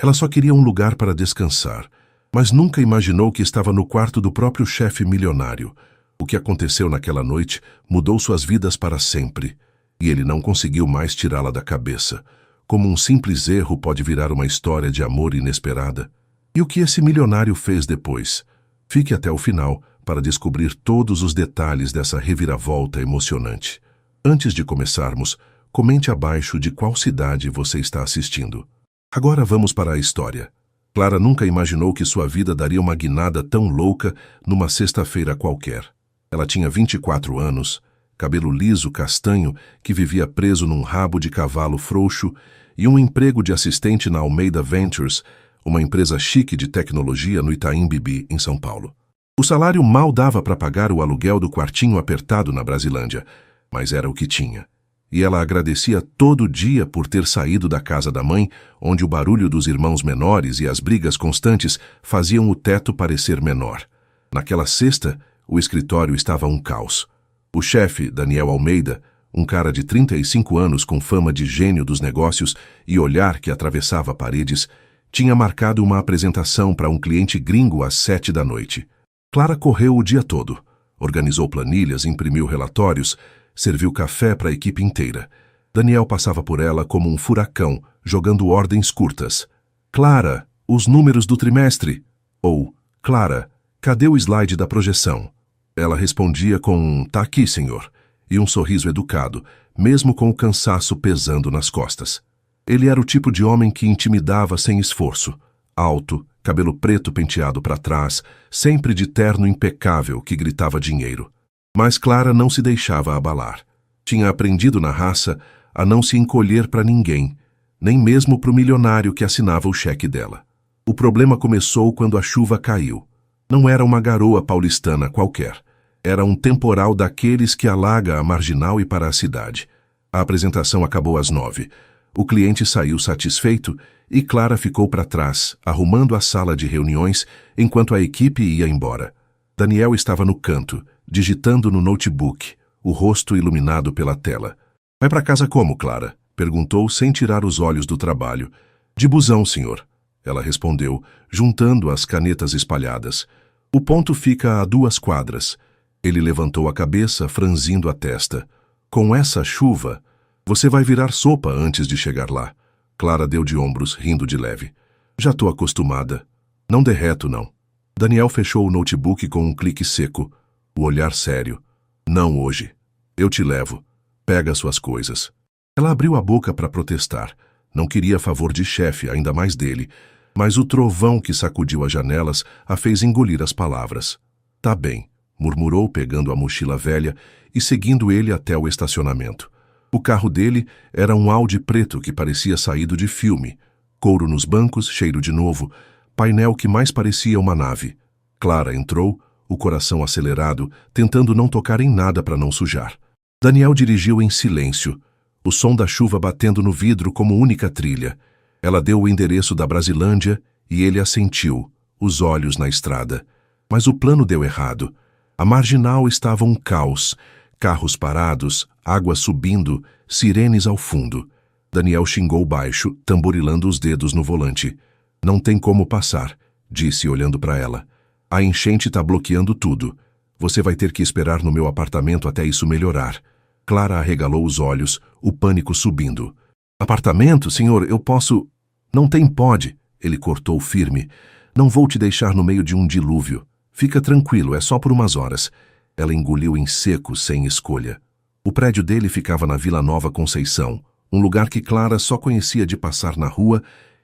Ela só queria um lugar para descansar, mas nunca imaginou que estava no quarto do próprio chefe milionário. O que aconteceu naquela noite mudou suas vidas para sempre, e ele não conseguiu mais tirá-la da cabeça. Como um simples erro pode virar uma história de amor inesperada. E o que esse milionário fez depois? Fique até o final para descobrir todos os detalhes dessa reviravolta emocionante. Antes de começarmos, comente abaixo de qual cidade você está assistindo. Agora vamos para a história. Clara nunca imaginou que sua vida daria uma guinada tão louca numa sexta-feira qualquer. Ela tinha 24 anos, cabelo liso castanho que vivia preso num rabo de cavalo frouxo e um emprego de assistente na Almeida Ventures, uma empresa chique de tecnologia no Itaim Bibi, em São Paulo. O salário mal dava para pagar o aluguel do quartinho apertado na Brasilândia, mas era o que tinha. E ela agradecia todo dia por ter saído da casa da mãe, onde o barulho dos irmãos menores e as brigas constantes faziam o teto parecer menor. Naquela sexta, o escritório estava um caos. O chefe, Daniel Almeida, um cara de 35 anos com fama de gênio dos negócios e olhar que atravessava paredes, tinha marcado uma apresentação para um cliente gringo às 7 da noite. Clara correu o dia todo, organizou planilhas, imprimiu relatórios, serviu café para a equipe inteira. Daniel passava por ela como um furacão, jogando ordens curtas. Clara, os números do trimestre. Ou, Clara, cadê o slide da projeção? Ela respondia com um "tá aqui, senhor", e um sorriso educado, mesmo com o cansaço pesando nas costas. Ele era o tipo de homem que intimidava sem esforço. Alto, cabelo preto penteado para trás, sempre de terno impecável que gritava dinheiro. Mas Clara não se deixava abalar. Tinha aprendido na raça a não se encolher para ninguém, nem mesmo para o milionário que assinava o cheque dela. O problema começou quando a chuva caiu. Não era uma garoa paulistana qualquer. Era um temporal daqueles que alaga a Marginal e para a cidade. A apresentação acabou às 9. O cliente saiu satisfeito e Clara ficou para trás, arrumando a sala de reuniões enquanto a equipe ia embora. Daniel estava no canto, digitando no notebook, o rosto iluminado pela tela. "Vai para casa como, Clara?" perguntou sem tirar os olhos do trabalho. "De busão, senhor", ela respondeu, juntando as canetas espalhadas. "O ponto fica a 2 quadras. Ele levantou a cabeça, franzindo a testa. "Com essa chuva, você vai virar sopa antes de chegar lá." Clara deu de ombros, rindo de leve. "Já estou acostumada. Não derreto, não." Daniel fechou o notebook com um clique seco, o olhar sério. "Não hoje. Eu te levo. Pega suas coisas." Ela abriu a boca para protestar. Não queria favor de chefe, ainda mais dele, mas o trovão que sacudiu as janelas a fez engolir as palavras. "Tá bem", murmurou pegando a mochila velha e seguindo ele até o estacionamento. O carro dele era um Audi preto que parecia saído de filme. Couro nos bancos, cheiro de novo, painel que mais parecia uma nave. Clara entrou, o coração acelerado, tentando não tocar em nada para não sujar. Daniel dirigiu em silêncio, o som da chuva batendo no vidro como única trilha. Ela deu o endereço da Brasilândia e ele assentiu, os olhos na estrada. Mas o plano deu errado. A Marginal estava um caos. Carros parados, água subindo, sirenes ao fundo. Daniel xingou baixo, tamborilando os dedos no volante. "Não tem como passar", disse olhando para ela. "A enchente está bloqueando tudo. Você vai ter que esperar no meu apartamento até isso melhorar." Clara arregalou os olhos, o pânico subindo. "Apartamento, senhor, eu posso..." "Não tem pode", ele cortou firme. "Não vou te deixar no meio de um dilúvio. Fica tranquilo, é só por umas horas." Ela engoliu em seco, sem escolha. O prédio dele ficava na Vila Nova Conceição, um lugar que Clara só conhecia de passar na rua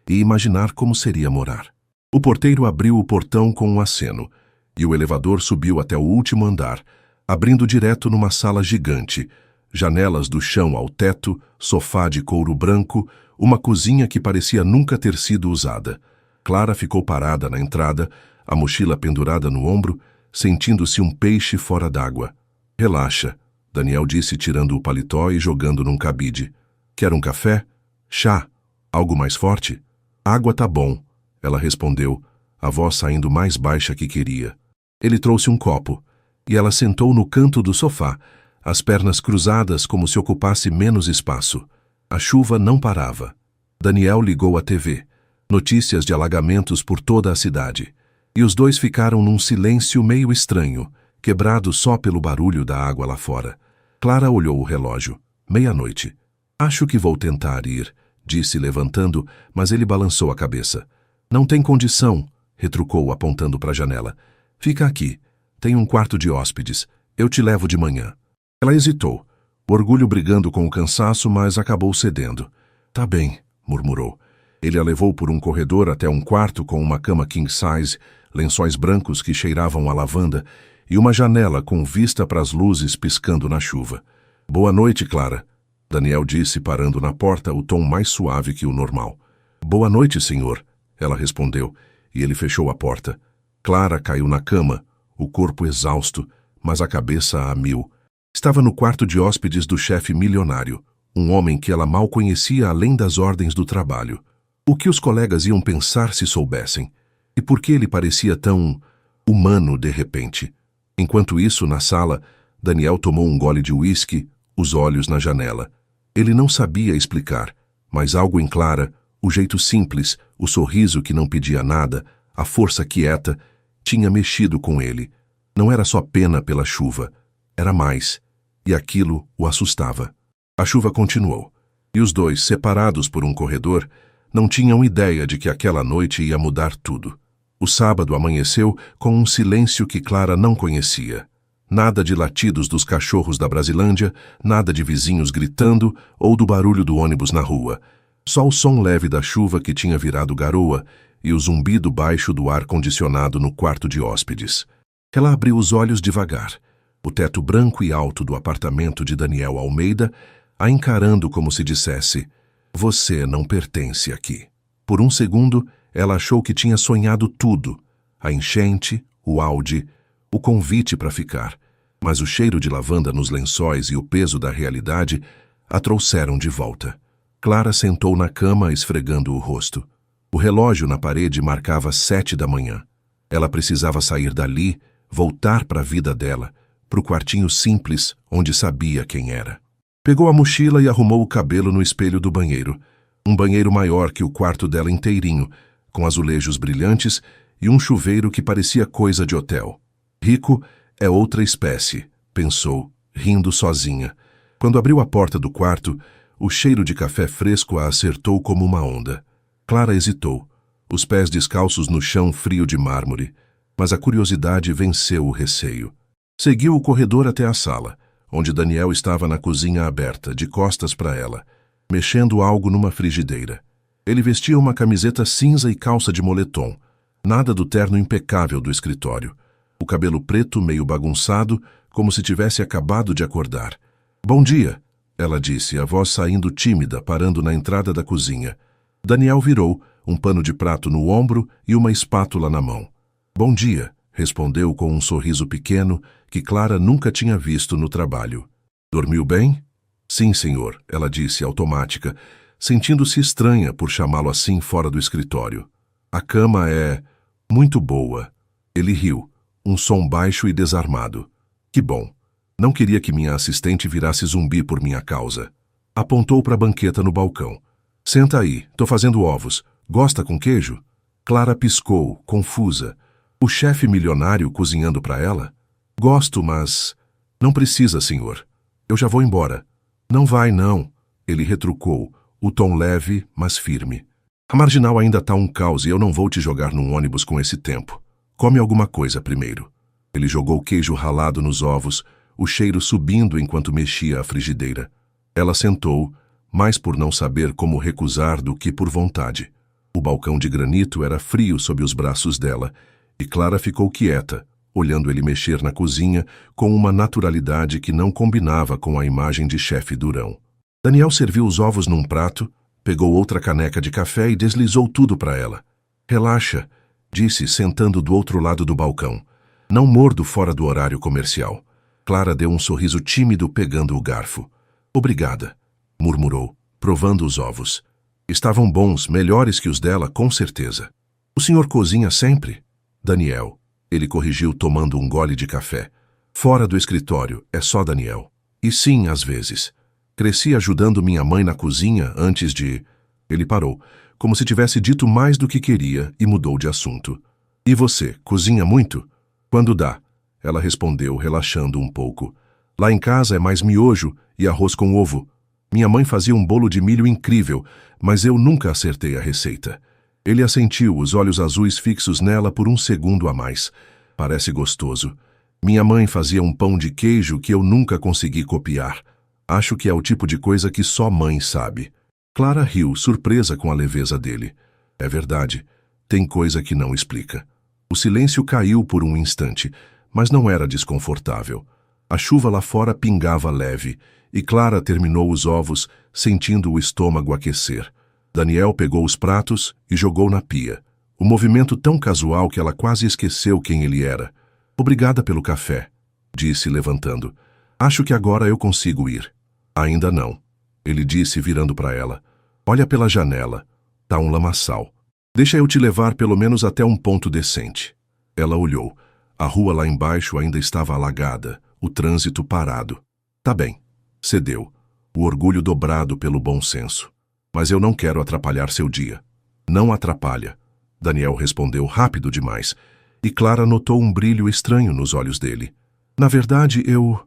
e imaginar como seria morar. O porteiro abriu o portão com um aceno, e o elevador subiu até o último andar, abrindo direto numa sala gigante, janelas do chão ao teto, sofá de couro branco, uma cozinha que parecia nunca ter sido usada. Clara ficou parada na entrada, a mochila pendurada no ombro, sentindo-se um peixe fora d'água. "Relaxa", Daniel disse tirando o paletó e jogando num cabide. "Quer um café? Chá? Algo mais forte?" "Água tá bom", ela respondeu, a voz saindo mais baixa que queria. Ele trouxe um copo, e ela sentou no canto do sofá, as pernas cruzadas como se ocupasse menos espaço. A chuva não parava. Daniel ligou a TV. Notícias de alagamentos por toda a cidade. E os dois ficaram num silêncio meio estranho, quebrado só pelo barulho da água lá fora. Clara olhou o relógio. 00:30. Acho que vou tentar ir, disse levantando, mas ele balançou a cabeça. Não tem condição, retrucou apontando para a janela. Fica aqui. Tem um quarto de hóspedes. Eu te levo de manhã. Ela hesitou, o orgulho brigando com o cansaço, mas acabou cedendo. Tá bem, murmurou. Ele a levou por um corredor até um quarto com uma cama king size, lençóis brancos que cheiravam a lavanda e uma janela com vista para as luzes piscando na chuva. Boa noite, Clara, Daniel disse parando na porta, o tom mais suave que o normal. Boa noite, senhor, ela respondeu, e ele fechou a porta. Clara caiu na cama, o corpo exausto, mas a cabeça a mil. Estava no quarto de hóspedes do chefe milionário, um homem que ela mal conhecia além das ordens do trabalho. O que os colegas iam pensar se soubessem? E por que ele parecia tão humano de repente? Enquanto isso, na sala, Daniel tomou um gole de uísque, os olhos na janela. Ele não sabia explicar, mas algo em Clara, o jeito simples, o sorriso que não pedia nada, a força quieta, tinha mexido com ele. Não era só pena pela chuva, era mais, e aquilo o assustava. A chuva continuou, e os dois, separados por um corredor, não tinham ideia de que aquela noite ia mudar tudo. O sábado amanheceu com um silêncio que Clara não conhecia. Nada de latidos dos cachorros da Brasilândia, nada de vizinhos gritando ou do barulho do ônibus na rua. Só o som leve da chuva que tinha virado garoa e o zumbido baixo do ar-condicionado no quarto de hóspedes. Ela abriu os olhos devagar, o teto branco e alto do apartamento de Daniel Almeida, a encarando como se dissesse: você não pertence aqui. Por um segundo, ela achou que tinha sonhado tudo, a enchente, o Audi, o convite para ficar, mas o cheiro de lavanda nos lençóis e o peso da realidade a trouxeram de volta. Clara sentou na cama esfregando o rosto. O relógio na parede marcava 7 da manhã. Ela precisava sair dali, voltar para a vida dela, para o quartinho simples onde sabia quem era. Pegou a mochila e arrumou o cabelo no espelho do banheiro. Um banheiro maior que o quarto dela inteirinho, com azulejos brilhantes e um chuveiro que parecia coisa de hotel. Rico é outra espécie, pensou, rindo sozinha. Quando abriu a porta do quarto, o cheiro de café fresco a acertou como uma onda. Clara hesitou, os pés descalços no chão frio de mármore, mas a curiosidade venceu o receio. Seguiu o corredor até a sala, onde Daniel estava na cozinha aberta, de costas para ela, mexendo algo numa frigideira. Ele vestia uma camiseta cinza e calça de moletom, nada do terno impecável do escritório. O cabelo preto meio bagunçado, como se tivesse acabado de acordar. Bom dia, ela disse, a voz saindo tímida, parando na entrada da cozinha. Daniel virou, um pano de prato no ombro e uma espátula na mão. Bom dia, respondeu com um sorriso pequeno que Clara nunca tinha visto no trabalho. Dormiu bem? Sim, senhor, ela disse, automática, sentindo-se estranha por chamá-lo assim fora do escritório. A cama é muito boa. Ele riu, um som baixo e desarmado. Que bom. Não queria que minha assistente virasse zumbi por minha causa. Apontou para a banqueta no balcão. Senta aí, tô fazendo ovos. Gosta com queijo? Clara piscou, confusa. O chefe milionário cozinhando para ela? Gosto, mas... Não precisa, senhor. Eu já vou embora. Não vai, não. Ele retrucou, o tom leve, mas firme. A marginal ainda tá um caos e eu não vou te jogar num ônibus com esse tempo. Come alguma coisa primeiro. Ele jogou queijo ralado nos ovos, o cheiro subindo enquanto mexia a frigideira. Ela sentou, mais por não saber como recusar do que por vontade. O balcão de granito era frio sob os braços dela, e Clara ficou quieta, olhando ele mexer na cozinha com uma naturalidade que não combinava com a imagem de chefe durão. Daniel serviu os ovos num prato, pegou outra caneca de café e deslizou tudo para ela. Relaxa, disse, sentando do outro lado do balcão. Não mordo fora do horário comercial. Clara deu um sorriso tímido pegando o garfo. Obrigada, murmurou, provando os ovos. Estavam bons, melhores que os dela, com certeza. O senhor cozinha sempre? Daniel. Ele corrigiu tomando um gole de café. Fora do escritório, é só Daniel. E sim, às vezes. Cresci ajudando minha mãe na cozinha antes de... Ele parou, como se tivesse dito mais do que queria, e mudou de assunto. E você, cozinha muito? Quando dá, ela respondeu, relaxando um pouco. Lá em casa é mais miojo e arroz com ovo. Minha mãe fazia um bolo de milho incrível, mas eu nunca acertei a receita. Ele assentiu, os olhos azuis fixos nela por um segundo a mais. Parece gostoso. Minha mãe fazia um pão de queijo que eu nunca consegui copiar. Acho que é o tipo de coisa que só mãe sabe. Clara riu, surpresa com a leveza dele. É verdade, tem coisa que não explica. O silêncio caiu por um instante, mas não era desconfortável. A chuva lá fora pingava leve, e Clara terminou os ovos, sentindo o estômago aquecer. Daniel pegou os pratos e jogou na pia. O movimento tão casual que ela quase esqueceu quem ele era. Obrigada pelo café, disse, levantando. Acho que agora eu consigo ir. Ainda não, ele disse, virando para ela. Olha pela janela. Tá um lamaçal. Deixa eu te levar pelo menos até um ponto decente. Ela olhou. A rua lá embaixo ainda estava alagada, o trânsito parado. Tá bem, cedeu, o orgulho dobrado pelo bom senso. Mas eu não quero atrapalhar seu dia. Não atrapalha, Daniel respondeu rápido demais, e Clara notou um brilho estranho nos olhos dele. Na verdade, eu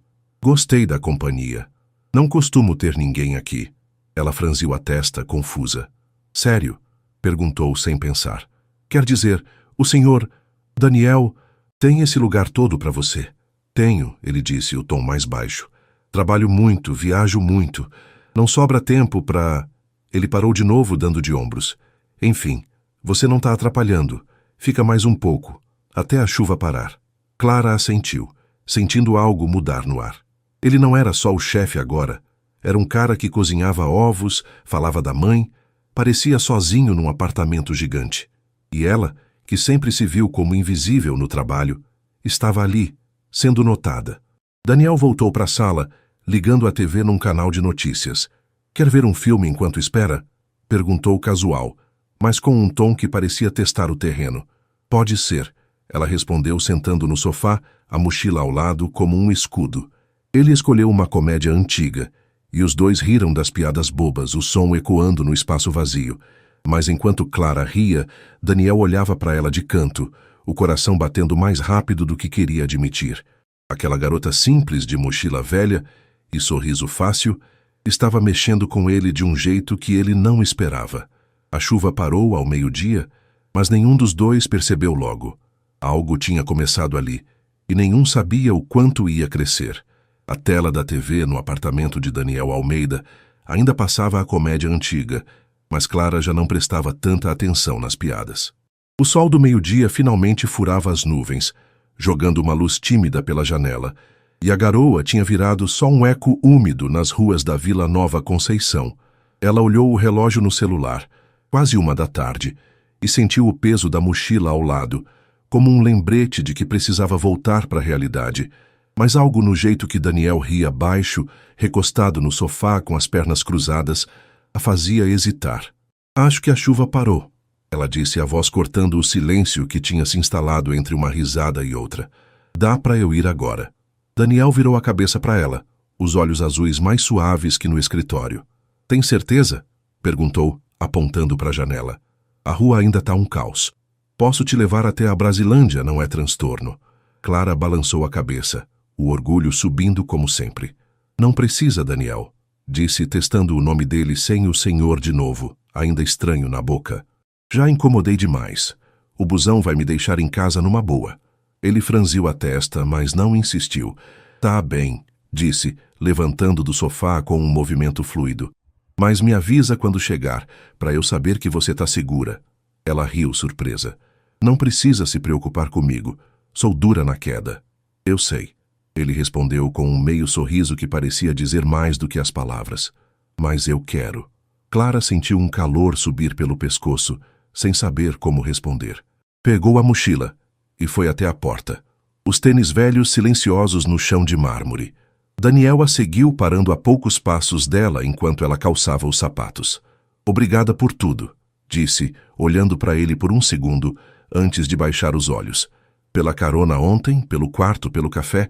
gostei da companhia. Não costumo ter ninguém aqui. Ela franziu a testa, confusa. Sério? Perguntou sem pensar. Quer dizer, o senhor, Daniel, tem esse lugar todo para você? Tenho, ele disse, o tom mais baixo. Trabalho muito, viajo muito. Não sobra tempo para... Ele parou de novo, dando de ombros. Enfim, você não está atrapalhando. Fica mais um pouco, até a chuva parar. Clara assentiu, sentindo algo mudar no ar. Ele não era só o chefe agora. Era um cara que cozinhava ovos, falava da mãe, parecia sozinho num apartamento gigante. E ela, que sempre se viu como invisível no trabalho, estava ali, sendo notada. Daniel voltou para a sala, ligando a TV num canal de notícias. Quer ver um filme enquanto espera? Perguntou casual, mas com um tom que parecia testar o terreno. Pode ser, ela respondeu sentando no sofá, a mochila ao lado como um escudo. Ele escolheu uma comédia antiga, e os dois riram das piadas bobas, o som ecoando no espaço vazio. Mas enquanto Clara ria, Daniel olhava para ela de canto, o coração batendo mais rápido do que queria admitir. Aquela garota simples de mochila velha e sorriso fácil estava mexendo com ele de um jeito que ele não esperava. A chuva parou ao meio-dia, mas nenhum dos dois percebeu logo. Algo tinha começado ali, e nenhum sabia o quanto ia crescer. A tela da TV no apartamento de Daniel Almeida ainda passava a comédia antiga, mas Clara já não prestava tanta atenção nas piadas. O sol do meio-dia finalmente furava as nuvens, jogando uma luz tímida pela janela, e a garoa tinha virado só um eco úmido nas ruas da Vila Nova Conceição. Ela olhou o relógio no celular, quase 1 da tarde, e sentiu o peso da mochila ao lado, como um lembrete de que precisava voltar para a realidade. Mas algo no jeito que Daniel ria baixo, recostado no sofá com as pernas cruzadas, a fazia hesitar. Acho que a chuva parou, ela disse, a voz cortando o silêncio que tinha se instalado entre uma risada e outra. Dá para eu ir agora. Daniel virou a cabeça para ela, os olhos azuis mais suaves que no escritório. Tem certeza? Perguntou, apontando para a janela. A rua ainda está um caos. Posso te levar até a Brasilândia, não é transtorno. Clara balançou a cabeça, o orgulho subindo como sempre. Não precisa, Daniel, disse, testando o nome dele sem o senhor de novo, ainda estranho na boca. Já incomodei demais. O busão vai me deixar em casa numa boa. Ele franziu a testa, mas não insistiu. Tá bem, disse, levantando do sofá com um movimento fluido. Mas me avisa quando chegar, para eu saber que você tá segura. Ela riu, surpresa. Não precisa se preocupar comigo. Sou dura na queda. Eu sei. Ele respondeu com um meio sorriso que parecia dizer mais do que as palavras. Mas eu quero. Clara sentiu um calor subir pelo pescoço, sem saber como responder. Pegou a mochila e foi até a porta. Os tênis velhos silenciosos no chão de mármore. Daniel a seguiu parando a poucos passos dela enquanto ela calçava os sapatos. Obrigada por tudo, disse, olhando para ele por um segundo, antes de baixar os olhos. Pela carona ontem, pelo quarto, pelo café,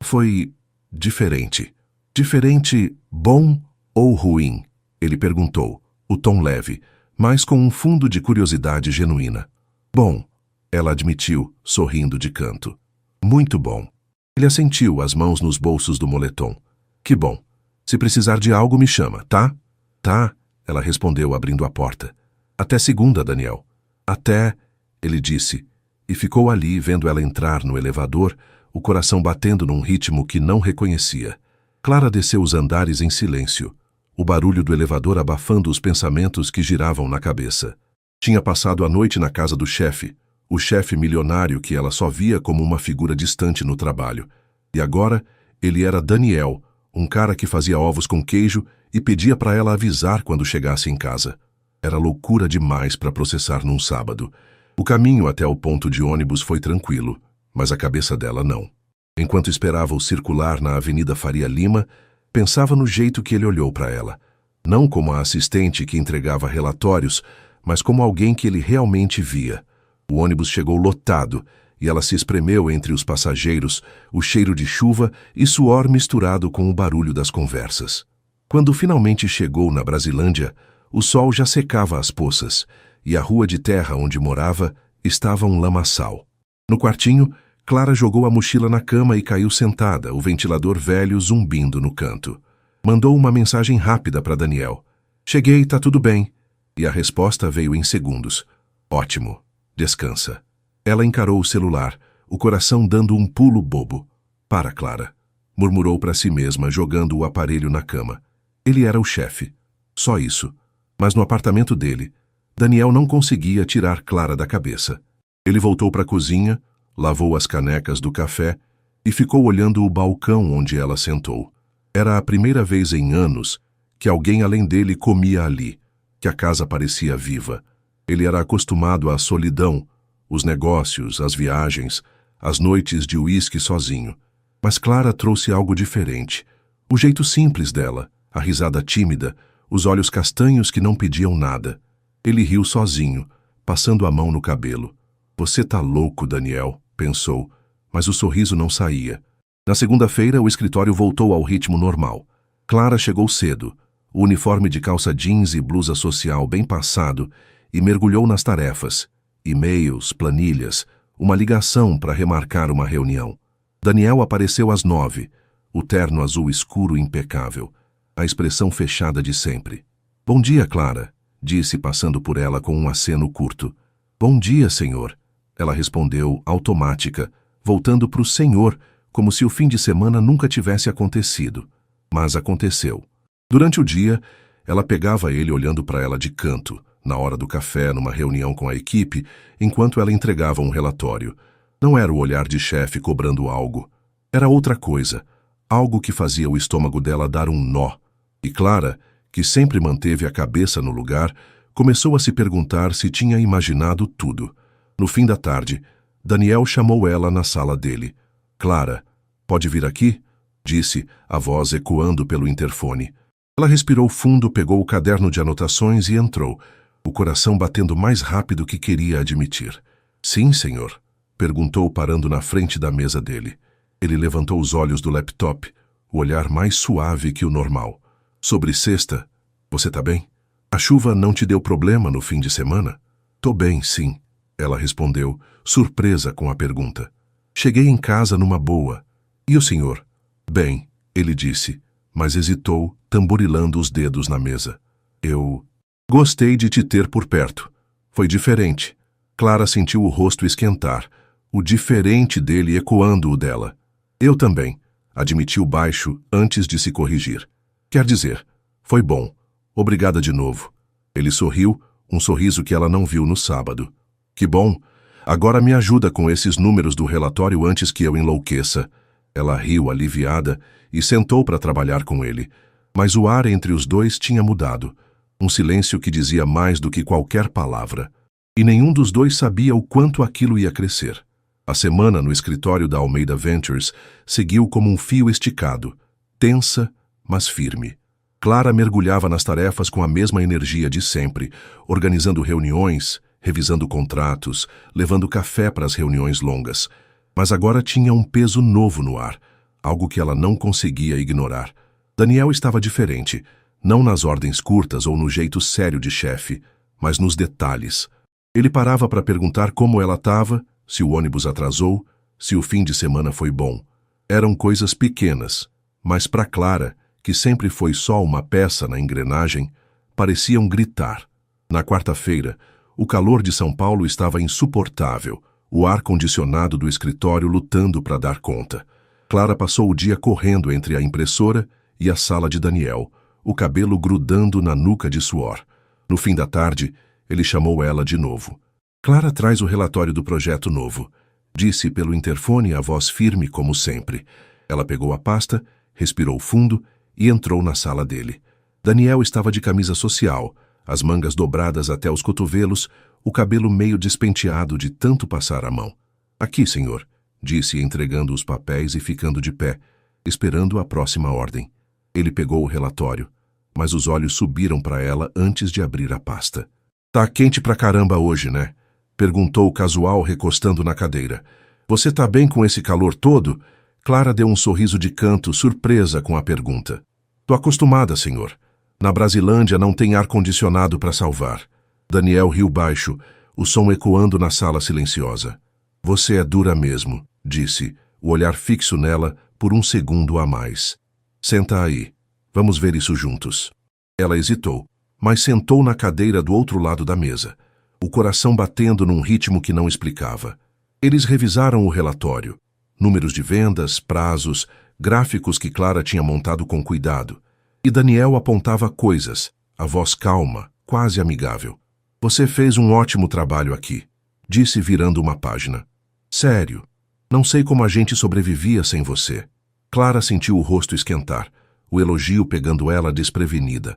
foi diferente. Diferente, bom ou ruim? Ele perguntou, o tom leve, mas com um fundo de curiosidade genuína. Bom, ela admitiu, sorrindo de canto. Muito bom. Ele assentiu, as mãos nos bolsos do moletom. Que bom. Se precisar de algo, me chama, tá? Tá, ela respondeu, abrindo a porta. Até segunda, Daniel. Até, ele disse, e ficou ali vendo ela entrar no elevador, o coração batendo num ritmo que não reconhecia. Clara desceu os andares em silêncio, o barulho do elevador abafando os pensamentos que giravam na cabeça. Tinha passado a noite na casa do chefe, o chefe milionário que ela só via como uma figura distante no trabalho. E agora, ele era Daniel, um cara que fazia ovos com queijo e pedia para ela avisar quando chegasse em casa. Era loucura demais para processar num sábado. O caminho até o ponto de ônibus foi tranquilo, mas a cabeça dela não. Enquanto esperava o circular na Avenida Faria Lima, pensava no jeito que ele olhou para ela. Não como a assistente que entregava relatórios, mas como alguém que ele realmente via. O ônibus chegou lotado e ela se espremeu entre os passageiros, o cheiro de chuva e suor misturado com o barulho das conversas. Quando finalmente chegou na Brasilândia, o sol já secava as poças e a rua de terra onde morava estava um lamaçal. No quartinho, Clara jogou a mochila na cama e caiu sentada, o ventilador velho zumbindo no canto. Mandou uma mensagem rápida para Daniel. Cheguei, tá tudo bem. E a resposta veio em segundos. Ótimo. Descansa. Ela encarou o celular, o coração dando um pulo bobo. Para, Clara. Murmurou para si mesma, jogando o aparelho na cama. Ele era o chefe. Só isso. Mas no apartamento dele, Daniel não conseguia tirar Clara da cabeça. Ele voltou para a cozinha, lavou as canecas do café e ficou olhando o balcão onde ela sentou. Era a primeira vez em anos que alguém além dele comia ali, que a casa parecia viva. Ele era acostumado à solidão, os negócios, as viagens, as noites de uísque sozinho. Mas Clara trouxe algo diferente. O jeito simples dela, a risada tímida, os olhos castanhos que não pediam nada. Ele riu sozinho, passando a mão no cabelo. Você tá louco, Daniel, pensou, mas o sorriso não saía. Na segunda-feira, o escritório voltou ao ritmo normal. Clara chegou cedo, o uniforme de calça jeans e blusa social bem passado, e mergulhou nas tarefas, e-mails, planilhas, uma ligação para remarcar uma reunião. Daniel apareceu às 9, o terno azul escuro impecável, a expressão fechada de sempre. Bom dia, Clara, disse passando por ela com um aceno curto. Bom dia, senhor. Ela respondeu, automática, voltando para o senhor, como se o fim de semana nunca tivesse acontecido. Mas aconteceu. Durante o dia, ela pegava ele olhando para ela de canto, na hora do café, numa reunião com a equipe, enquanto ela entregava um relatório. Não era o olhar de chefe cobrando algo. Era outra coisa, algo que fazia o estômago dela dar um nó. E Clara, que sempre manteve a cabeça no lugar, começou a se perguntar se tinha imaginado tudo. No fim da tarde, Daniel chamou ela na sala dele. Clara, pode vir aqui? Disse, a voz ecoando pelo interfone. Ela respirou fundo, pegou o caderno de anotações e entrou, o coração batendo mais rápido que queria admitir. Sim, senhor? Perguntou, parando na frente da mesa dele. Ele levantou os olhos do laptop, o olhar mais suave que o normal. Sobre sexta, você tá bem? A chuva não te deu problema no fim de semana? Tô bem, sim, ela respondeu, surpresa com a pergunta. Cheguei em casa numa boa. E o senhor? Bem, ele disse, mas hesitou, tamborilando os dedos na mesa. Eu gostei de te ter por perto. Foi diferente. Clara sentiu o rosto esquentar, o diferente dele ecoando o dela. Eu também, admitiu baixo antes de se corrigir. Quer dizer, foi bom. Obrigada de novo. Ele sorriu, um sorriso que ela não viu no sábado. Que bom. Agora me ajuda com esses números do relatório antes que eu enlouqueça. Ela riu aliviada e sentou para trabalhar com ele. Mas o ar entre os dois tinha mudado. Um silêncio que dizia mais do que qualquer palavra. E nenhum dos dois sabia o quanto aquilo ia crescer. A semana no escritório da Almeida Ventures seguiu como um fio esticado, tensa, mas firme. Clara mergulhava nas tarefas com a mesma energia de sempre, organizando reuniões, revisando contratos, levando café para as reuniões longas. Mas agora tinha um peso novo no ar, algo que ela não conseguia ignorar. Daniel estava diferente, não nas ordens curtas ou no jeito sério de chefe, mas nos detalhes. Ele parava para perguntar como ela estava, se o ônibus atrasou, se o fim de semana foi bom. Eram coisas pequenas, mas para Clara, que sempre foi só uma peça na engrenagem, pareciam gritar. Na quarta-feira, o calor de São Paulo estava insuportável, o ar-condicionado do escritório lutando para dar conta. Clara passou o dia correndo entre a impressora e a sala de Daniel, o cabelo grudando na nuca de suor. No fim da tarde, ele chamou ela de novo. Clara traz o relatório do projeto novo, disse pelo interfone a voz firme como sempre. Ela pegou a pasta, respirou fundo e entrou na sala dele. Daniel estava de camisa social, as mangas dobradas até os cotovelos, o cabelo meio despenteado de tanto passar a mão. Aqui, senhor, disse entregando os papéis e ficando de pé, esperando a próxima ordem. Ele pegou o relatório, mas os olhos subiram para ela antes de abrir a pasta. Tá quente pra caramba hoje, né? Perguntou casual recostando na cadeira. Você tá bem com esse calor todo? Clara deu um sorriso de canto, surpresa com a pergunta. Tô acostumada, senhor. Na Brasilândia não tem ar-condicionado para salvar. Daniel riu baixo, o som ecoando na sala silenciosa. Você é dura mesmo, disse, o olhar fixo nela por um segundo a mais. Senta aí. Vamos ver isso juntos. Ela hesitou, mas sentou na cadeira do outro lado da mesa, o coração batendo num ritmo que não explicava. Eles revisaram o relatório. Números de vendas, prazos, gráficos que Clara tinha montado com cuidado. E Daniel apontava coisas, a voz calma, quase amigável. Você fez um ótimo trabalho aqui, disse virando uma página. Sério, não sei como a gente sobrevivia sem você. Clara sentiu o rosto esquentar, o elogio pegando ela desprevenida.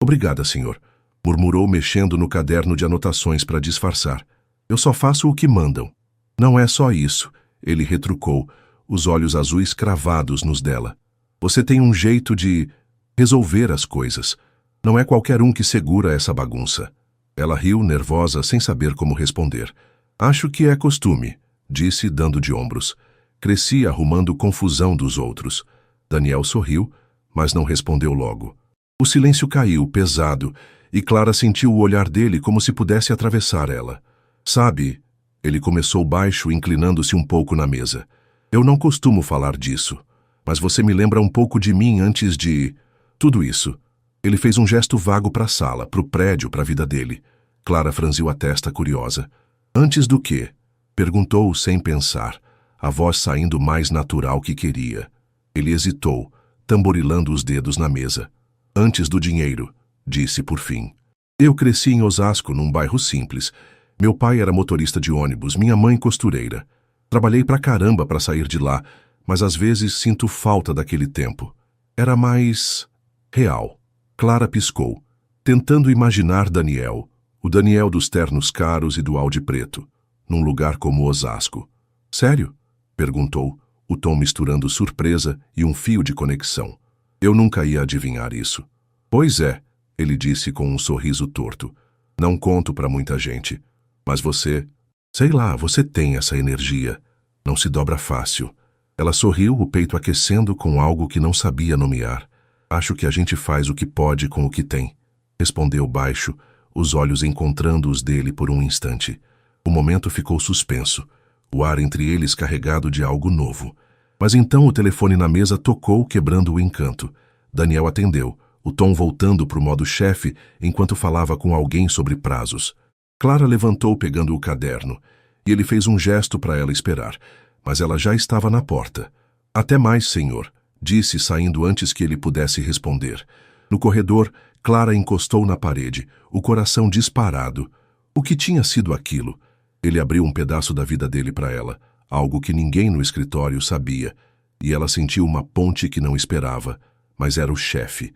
Obrigada, senhor, murmurou mexendo no caderno de anotações para disfarçar. Eu só faço o que mandam. Não é só isso, ele retrucou, os olhos azuis cravados nos dela. Você tem um jeito de resolver as coisas. Não é qualquer um que segura essa bagunça. Ela riu, nervosa, sem saber como responder. Acho que é costume, disse, dando de ombros. Cresci arrumando confusão dos outros. Daniel sorriu, mas não respondeu logo. O silêncio caiu, pesado, e Clara sentiu o olhar dele como se pudesse atravessar ela. Sabe, ele começou baixo, inclinando-se um pouco na mesa. Eu não costumo falar disso, mas você me lembra um pouco de mim antes de tudo isso. Ele fez um gesto vago para a sala, para o prédio, para a vida dele. Clara franziu a testa, curiosa. Antes do quê? Perguntou sem pensar, a voz saindo mais natural que queria. Ele hesitou, tamborilando os dedos na mesa. Antes do dinheiro, disse por fim. Eu cresci em Osasco, num bairro simples. Meu pai era motorista de ônibus, minha mãe costureira. Trabalhei pra caramba para sair de lá, mas às vezes sinto falta daquele tempo. Era mais real. Clara piscou, tentando imaginar Daniel, o Daniel dos ternos caros e do Audi preto, num lugar como Osasco. Sério? Perguntou, o tom misturando surpresa e um fio de conexão. Eu nunca ia adivinhar isso. Pois é, ele disse com um sorriso torto. Não conto para muita gente. Mas você, sei lá, você tem essa energia. Não se dobra fácil. Ela sorriu, o peito aquecendo com algo que não sabia nomear. Acho que a gente faz o que pode com o que tem. Respondeu baixo, os olhos encontrando os dele por um instante. O momento ficou suspenso, o ar entre eles carregado de algo novo. Mas então o telefone na mesa tocou, quebrando o encanto. Daniel atendeu, o tom voltando para o modo chefe enquanto falava com alguém sobre prazos. Clara levantou pegando o caderno, e ele fez um gesto para ela esperar, mas ela já estava na porta. Até mais, senhor, disse saindo antes que ele pudesse responder. No corredor, Clara encostou na parede, o coração disparado. O que tinha sido aquilo? Ele abriu um pedaço da vida dele para ela, algo que ninguém no escritório sabia, e ela sentiu uma ponte que não esperava, mas era o chefe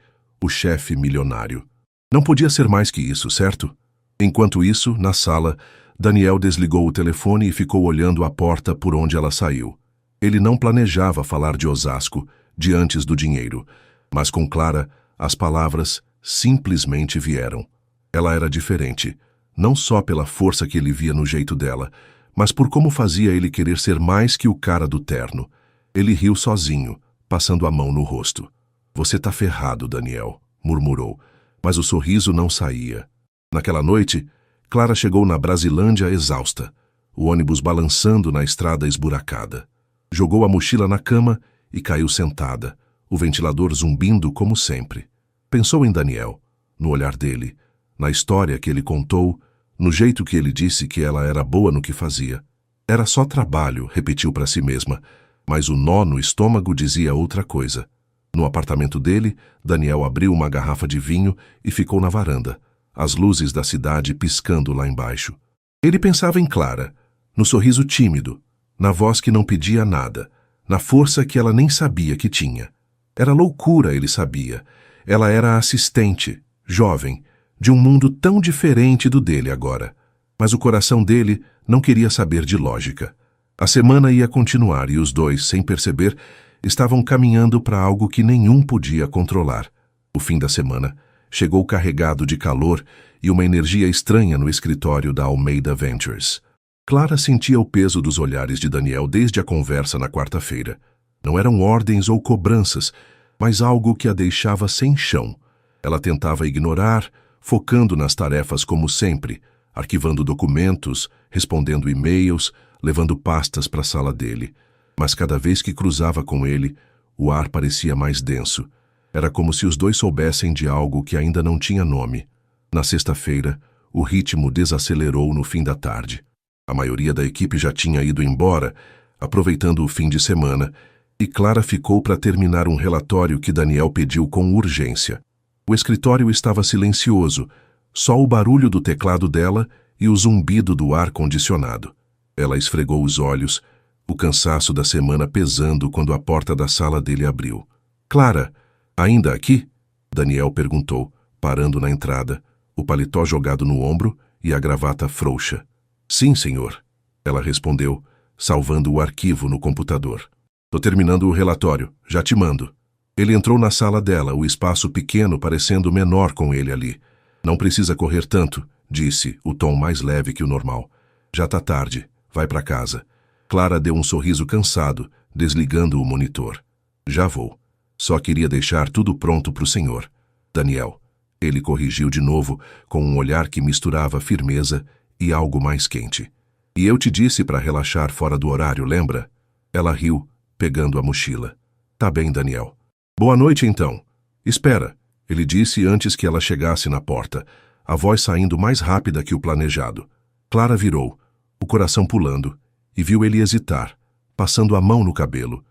milionário. Não podia ser mais que isso, certo? Enquanto isso, na sala, Daniel desligou o telefone e ficou olhando a porta por onde ela saiu. Ele não planejava falar de Osasco, de antes do dinheiro, mas com Clara, as palavras simplesmente vieram. Ela era diferente, não só pela força que ele via no jeito dela, mas por como fazia ele querer ser mais que o cara do terno. Ele riu sozinho, passando a mão no rosto. Você tá ferrado, Daniel, murmurou, mas o sorriso não saía. Naquela noite, Clara chegou na Brasilândia exausta, o ônibus balançando na estrada esburacada. Jogou a mochila na cama e caiu sentada, o ventilador zumbindo como sempre. Pensou em Daniel, no olhar dele, na história que ele contou, no jeito que ele disse que ela era boa no que fazia. Era só trabalho, repetiu para si mesma, mas o nó no estômago dizia outra coisa. No apartamento dele, Daniel abriu uma garrafa de vinho e ficou na varanda, as luzes da cidade piscando lá embaixo. Ele pensava em Clara, no sorriso tímido, na voz que não pedia nada, na força que ela nem sabia que tinha. Era loucura, ele sabia. Ela era assistente, jovem, de um mundo tão diferente do dele agora. Mas o coração dele não queria saber de lógica. A semana ia continuar e os dois, sem perceber, estavam caminhando para algo que nenhum podia controlar. O fim da semana chegou carregado de calor e uma energia estranha no escritório da Almeida Ventures. Clara sentia o peso dos olhares de Daniel desde a conversa na quarta-feira. Não eram ordens ou cobranças, mas algo que a deixava sem chão. Ela tentava ignorar, focando nas tarefas como sempre, arquivando documentos, respondendo e-mails, levando pastas para a sala dele. Mas cada vez que cruzava com ele, o ar parecia mais denso. Era como se os dois soubessem de algo que ainda não tinha nome. Na sexta-feira, o ritmo desacelerou no fim da tarde. A maioria da equipe já tinha ido embora, aproveitando o fim de semana, e Clara ficou para terminar um relatório que Daniel pediu com urgência. O escritório estava silencioso, só o barulho do teclado dela e o zumbido do ar-condicionado. Ela esfregou os olhos, o cansaço da semana pesando quando a porta da sala dele abriu. "Clara, ainda aqui?" Daniel perguntou, parando na entrada, o paletó jogado no ombro e a gravata frouxa. "Sim, senhor," ela respondeu, salvando o arquivo no computador. "Tô terminando o relatório, já te mando." Ele entrou na sala dela, o espaço pequeno parecendo menor com ele ali. "Não precisa correr tanto," disse, o tom mais leve que o normal. "Já tá tarde, vai para casa." Clara deu um sorriso cansado, desligando o monitor. "Já vou. Só queria deixar tudo pronto pro senhor." "Daniel." Ele corrigiu de novo, com um olhar que misturava firmeza e algo mais quente. "E eu te disse para relaxar fora do horário, lembra?" Ela riu, pegando a mochila. "Tá bem, Daniel." "Boa noite, então." "Espera," ele disse antes que ela chegasse na porta, a voz saindo mais rápida que o planejado. Clara virou, o coração pulando, e viu ele hesitar, passando a mão no cabelo.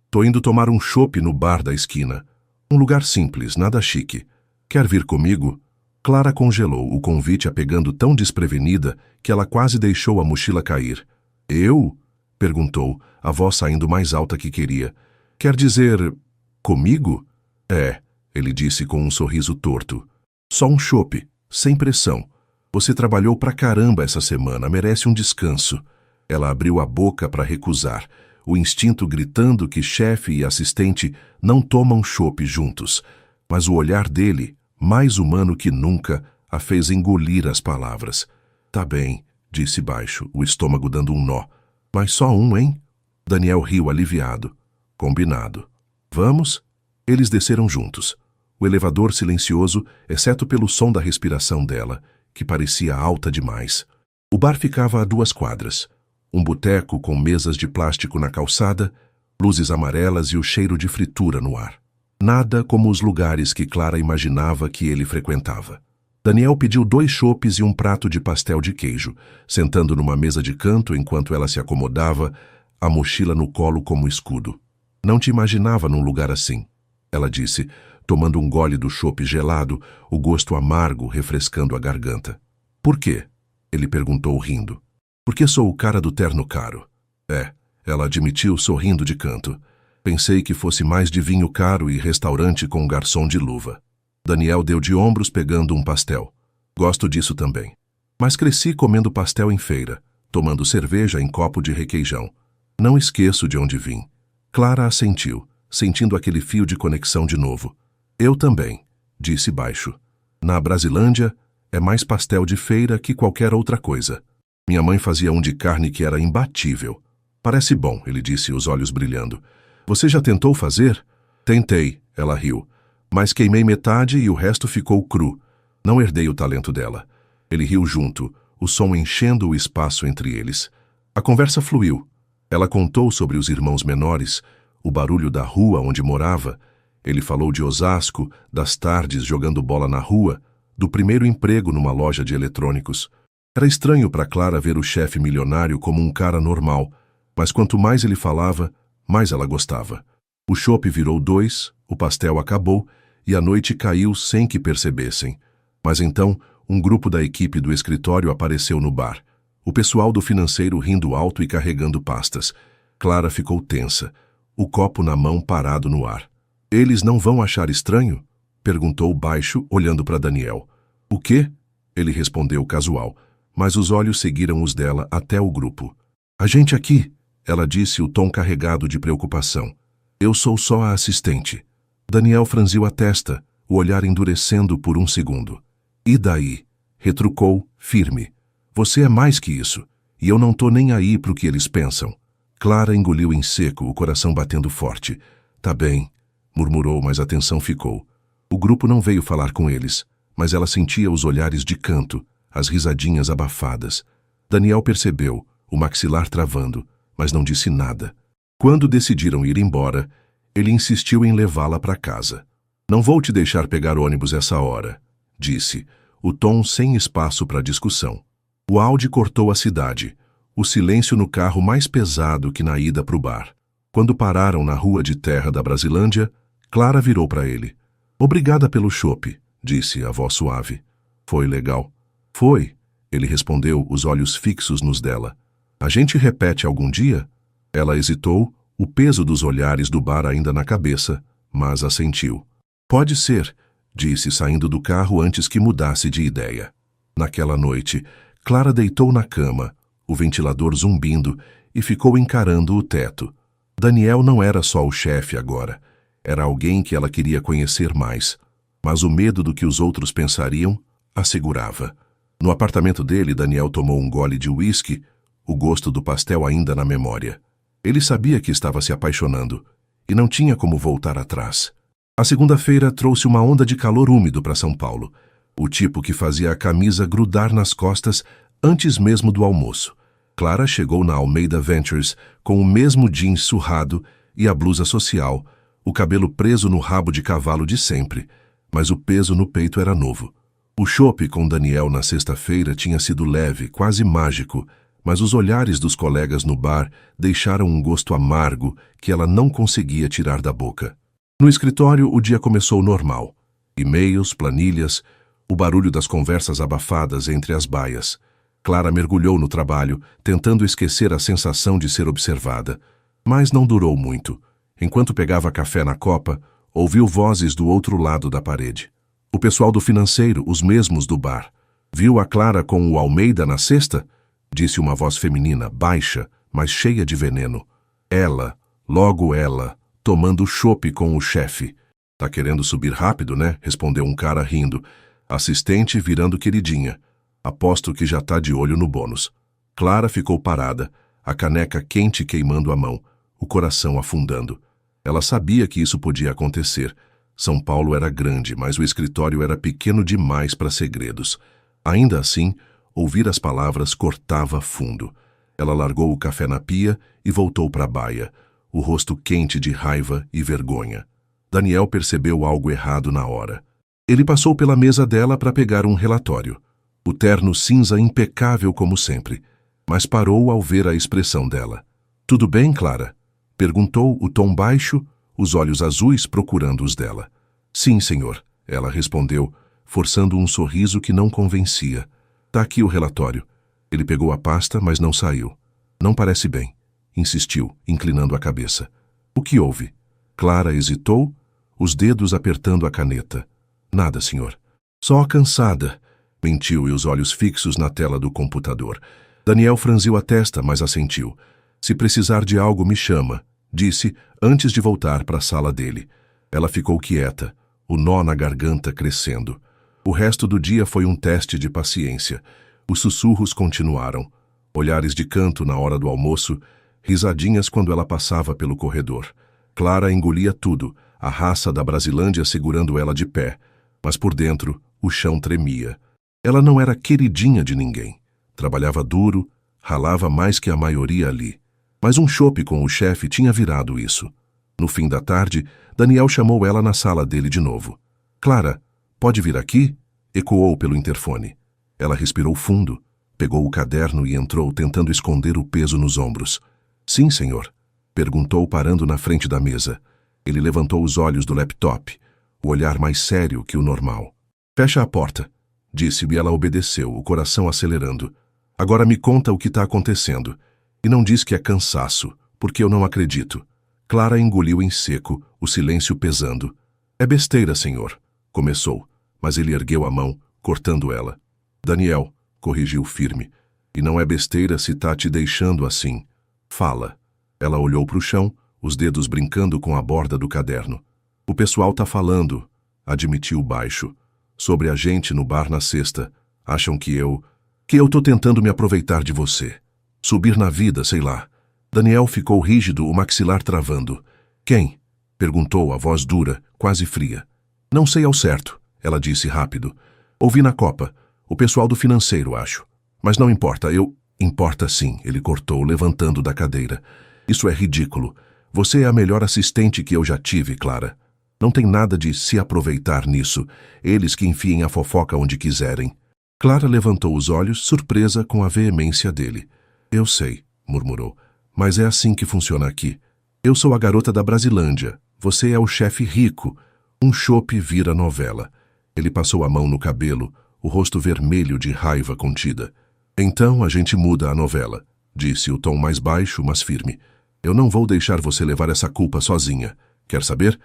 Tô indo tomar um chopp no bar da esquina. Um lugar simples, nada chique. Quer vir comigo?" Clara congelou, o convite a pegando tão desprevenida que ela quase deixou a mochila cair. "Eu?" perguntou, a voz saindo mais alta que queria. "Quer dizer, comigo?" "É," ele disse com um sorriso torto. "Só um chopp, sem pressão. Você trabalhou pra caramba essa semana, merece um descanso." Ela abriu a boca para recusar, o instinto gritando que chefe e assistente não tomam chopp juntos. Mas o olhar dele, mais humano que nunca, a fez engolir as palavras. "Tá bem," disse baixo, o estômago dando um nó. "Mas só um, hein?" Daniel riu aliviado. "Combinado." "Vamos?" Eles desceram juntos. O elevador silencioso, exceto pelo som da respiração dela, que parecia alta demais. O bar ficava a 2 quadras. Um boteco com mesas de plástico na calçada, luzes amarelas e o cheiro de fritura no ar. Nada como os lugares que Clara imaginava que ele frequentava. Daniel pediu 2 chopes e um prato de pastel de queijo, sentando numa mesa de canto enquanto ela se acomodava, a mochila no colo como escudo. "Não te imaginava num lugar assim," ela disse, tomando um gole do chopp gelado, o gosto amargo refrescando a garganta. "Por quê?" ele perguntou rindo. "Porque sou o cara do terno caro." "É," ela admitiu sorrindo de canto. "Pensei que fosse mais de vinho caro e restaurante com um garçom de luva." Daniel deu de ombros pegando um pastel. "Gosto disso também. Mas cresci comendo pastel em feira, tomando cerveja em copo de requeijão. Não esqueço de onde vim." Clara assentiu, sentindo aquele fio de conexão de novo. "Eu também," disse baixo. "Na Brasilândia, é mais pastel de feira que qualquer outra coisa. Minha mãe fazia um de carne que era imbatível." "Parece bom," ele disse, os olhos brilhando. "Você já tentou fazer?" "Tentei," ela riu. "Mas queimei metade e o resto ficou cru. Não herdei o talento dela. Ele riu junto, o som enchendo o espaço entre eles. A conversa fluiu. Ela contou sobre os irmãos menores, o barulho da rua onde morava. Ele falou de Osasco, das tardes jogando bola na rua, do primeiro emprego numa loja de eletrônicos. Era estranho para Clara ver o chefe milionário como um cara normal, mas quanto mais ele falava, mais ela gostava. O chopp virou 2, o pastel acabou e a noite caiu sem que percebessem. Mas então, um grupo da equipe do escritório apareceu no bar. O pessoal do financeiro rindo alto e carregando pastas. Clara ficou tensa, o copo na mão parado no ar. Eles não vão achar estranho? Perguntou baixo, olhando para Daniel. O quê? Ele respondeu casual, mas os olhos seguiram os dela até o grupo. A gente aqui, ela disse, o tom carregado de preocupação. Eu sou só a assistente. Daniel franziu a testa, o olhar endurecendo por um segundo. E daí? Retrucou, firme. Você é mais que isso, e eu não tô nem aí pro que eles pensam. Clara engoliu em seco, o coração batendo forte. Tá bem, murmurou, mas a tensão ficou. O grupo não veio falar com eles, mas ela sentia os olhares de canto, as risadinhas abafadas. Daniel percebeu, o maxilar travando, mas não disse nada. Quando decidiram ir embora, ele insistiu em levá-la para casa. Não vou te deixar pegar ônibus essa hora, disse, o tom sem espaço para discussão. O Audi cortou a cidade, o silêncio no carro mais pesado que na ida para o bar. Quando pararam na rua de terra da Brasilândia, Clara virou para ele. Obrigada pelo chopp, disse a voz suave. Foi legal? Foi, ele respondeu, os olhos fixos nos dela. A gente repete algum dia? Ela hesitou, o peso dos olhares do bar ainda na cabeça, mas assentiu. Pode ser, disse saindo do carro antes que mudasse de ideia. Naquela noite, Clara deitou na cama, o ventilador zumbindo, e ficou encarando o teto. Daniel não era só o chefe agora. Era alguém que ela queria conhecer mais. Mas o medo do que os outros pensariam a segurava. No apartamento dele, Daniel tomou um gole de uísque, o gosto do pastel ainda na memória. Ele sabia que estava se apaixonando, e não tinha como voltar atrás. A segunda-feira trouxe uma onda de calor úmido para São Paulo, o tipo que fazia a camisa grudar nas costas antes mesmo do almoço. Clara chegou na Almeida Ventures com o mesmo jeans surrado e a blusa social, o cabelo preso no rabo de cavalo de sempre, mas o peso no peito era novo. O chopp com Daniel na sexta-feira tinha sido leve, quase mágico, mas os olhares dos colegas no bar deixaram um gosto amargo que ela não conseguia tirar da boca. No escritório, o dia começou normal. E-mails, planilhas, o barulho das conversas abafadas entre as baias. Clara mergulhou no trabalho, tentando esquecer a sensação de ser observada. Mas não durou muito. Enquanto pegava café na copa, ouviu vozes do outro lado da parede. O pessoal do financeiro, os mesmos do bar. Viu a Clara com o Almeida na sexta? Disse uma voz feminina, baixa, mas cheia de veneno. Ela, logo ela, tomando chopp com o chefe. Tá querendo subir rápido, né? Respondeu um cara rindo. Assistente virando queridinha. Aposto que já tá de olho no bônus. Clara ficou parada, a caneca quente queimando a mão, o coração afundando. Ela sabia que isso podia acontecer. São Paulo era grande, mas o escritório era pequeno demais para segredos. Ainda assim, ouvir as palavras cortava fundo. Ela largou o café na pia e voltou para a baia, o rosto quente de raiva e vergonha. Daniel percebeu algo errado na hora. Ele passou pela mesa dela para pegar um relatório. O terno cinza impecável como sempre, mas parou ao ver a expressão dela. Tudo bem, Clara? Perguntou, o tom baixo, os olhos azuis procurando os dela. Sim, senhor, ela respondeu, forçando um sorriso que não convencia. Tá aqui o relatório. Ele pegou a pasta, mas não saiu. Não parece bem, insistiu, inclinando a cabeça. O que houve? Clara hesitou, os dedos apertando a caneta. Nada, senhor. Só cansada, mentiu e os olhos fixos na tela do computador. Daniel franziu a testa, mas assentiu. Se precisar de algo, me chama, disse, antes de voltar para a sala dele. Ela ficou quieta, o nó na garganta crescendo. O resto do dia foi um teste de paciência. Os sussurros continuaram. Olhares de canto na hora do almoço, risadinhas quando ela passava pelo corredor. Clara engolia tudo, a raça da Brasilândia segurando ela de pé. Mas por dentro, O chão tremia. Ela não era queridinha de ninguém. Trabalhava duro, ralava mais que a maioria ali. Mas um chope com o chefe tinha virado isso. No fim da tarde, Daniel chamou ela na sala dele de novo. Clara, pode vir aqui? Ecoou pelo interfone. Ela respirou fundo, pegou o caderno e entrou tentando esconder o peso nos ombros. Sim, senhor? Perguntou parando na frente da mesa. Ele levantou os olhos do laptop, o olhar mais sério que o normal. Fecha a porta, disse e ela obedeceu, o coração acelerando. Agora me conta o que está acontecendo. E não diz que é cansaço, porque eu não acredito. Clara engoliu em seco, o silêncio pesando. É besteira, senhor, começou, mas ele ergueu a mão, cortando ela. Daniel, corrigiu firme, e não é besteira se tá te deixando assim. Fala. Ela olhou para o chão, os dedos brincando com a borda do caderno. O pessoal tá falando, admitiu baixo, sobre a gente no bar na sexta. Acham que eu tô tentando me aproveitar de você. Subir na vida, sei lá. Daniel ficou rígido, o maxilar travando. Quem? Perguntou a voz dura, quase fria. Não sei ao certo, ela disse rápido. Ouvi na copa. O pessoal do financeiro, acho. Mas não importa, Importa sim, ele cortou, levantando da cadeira. Isso é ridículo. Você é a melhor assistente que eu já tive, Clara. Não tem nada de se aproveitar nisso. Eles que enfiem a fofoca onde quiserem. Clara levantou os olhos, surpresa com a veemência dele. Eu sei, murmurou, mas é assim que funciona aqui. Eu sou a garota da Brasilândia. Você é o chefe rico. Um chope vira novela. Ele passou a mão no cabelo, o rosto vermelho de raiva contida. Então a gente muda a novela, disse o tom mais baixo, mas firme. Eu não vou deixar você levar essa culpa sozinha. Quer saber?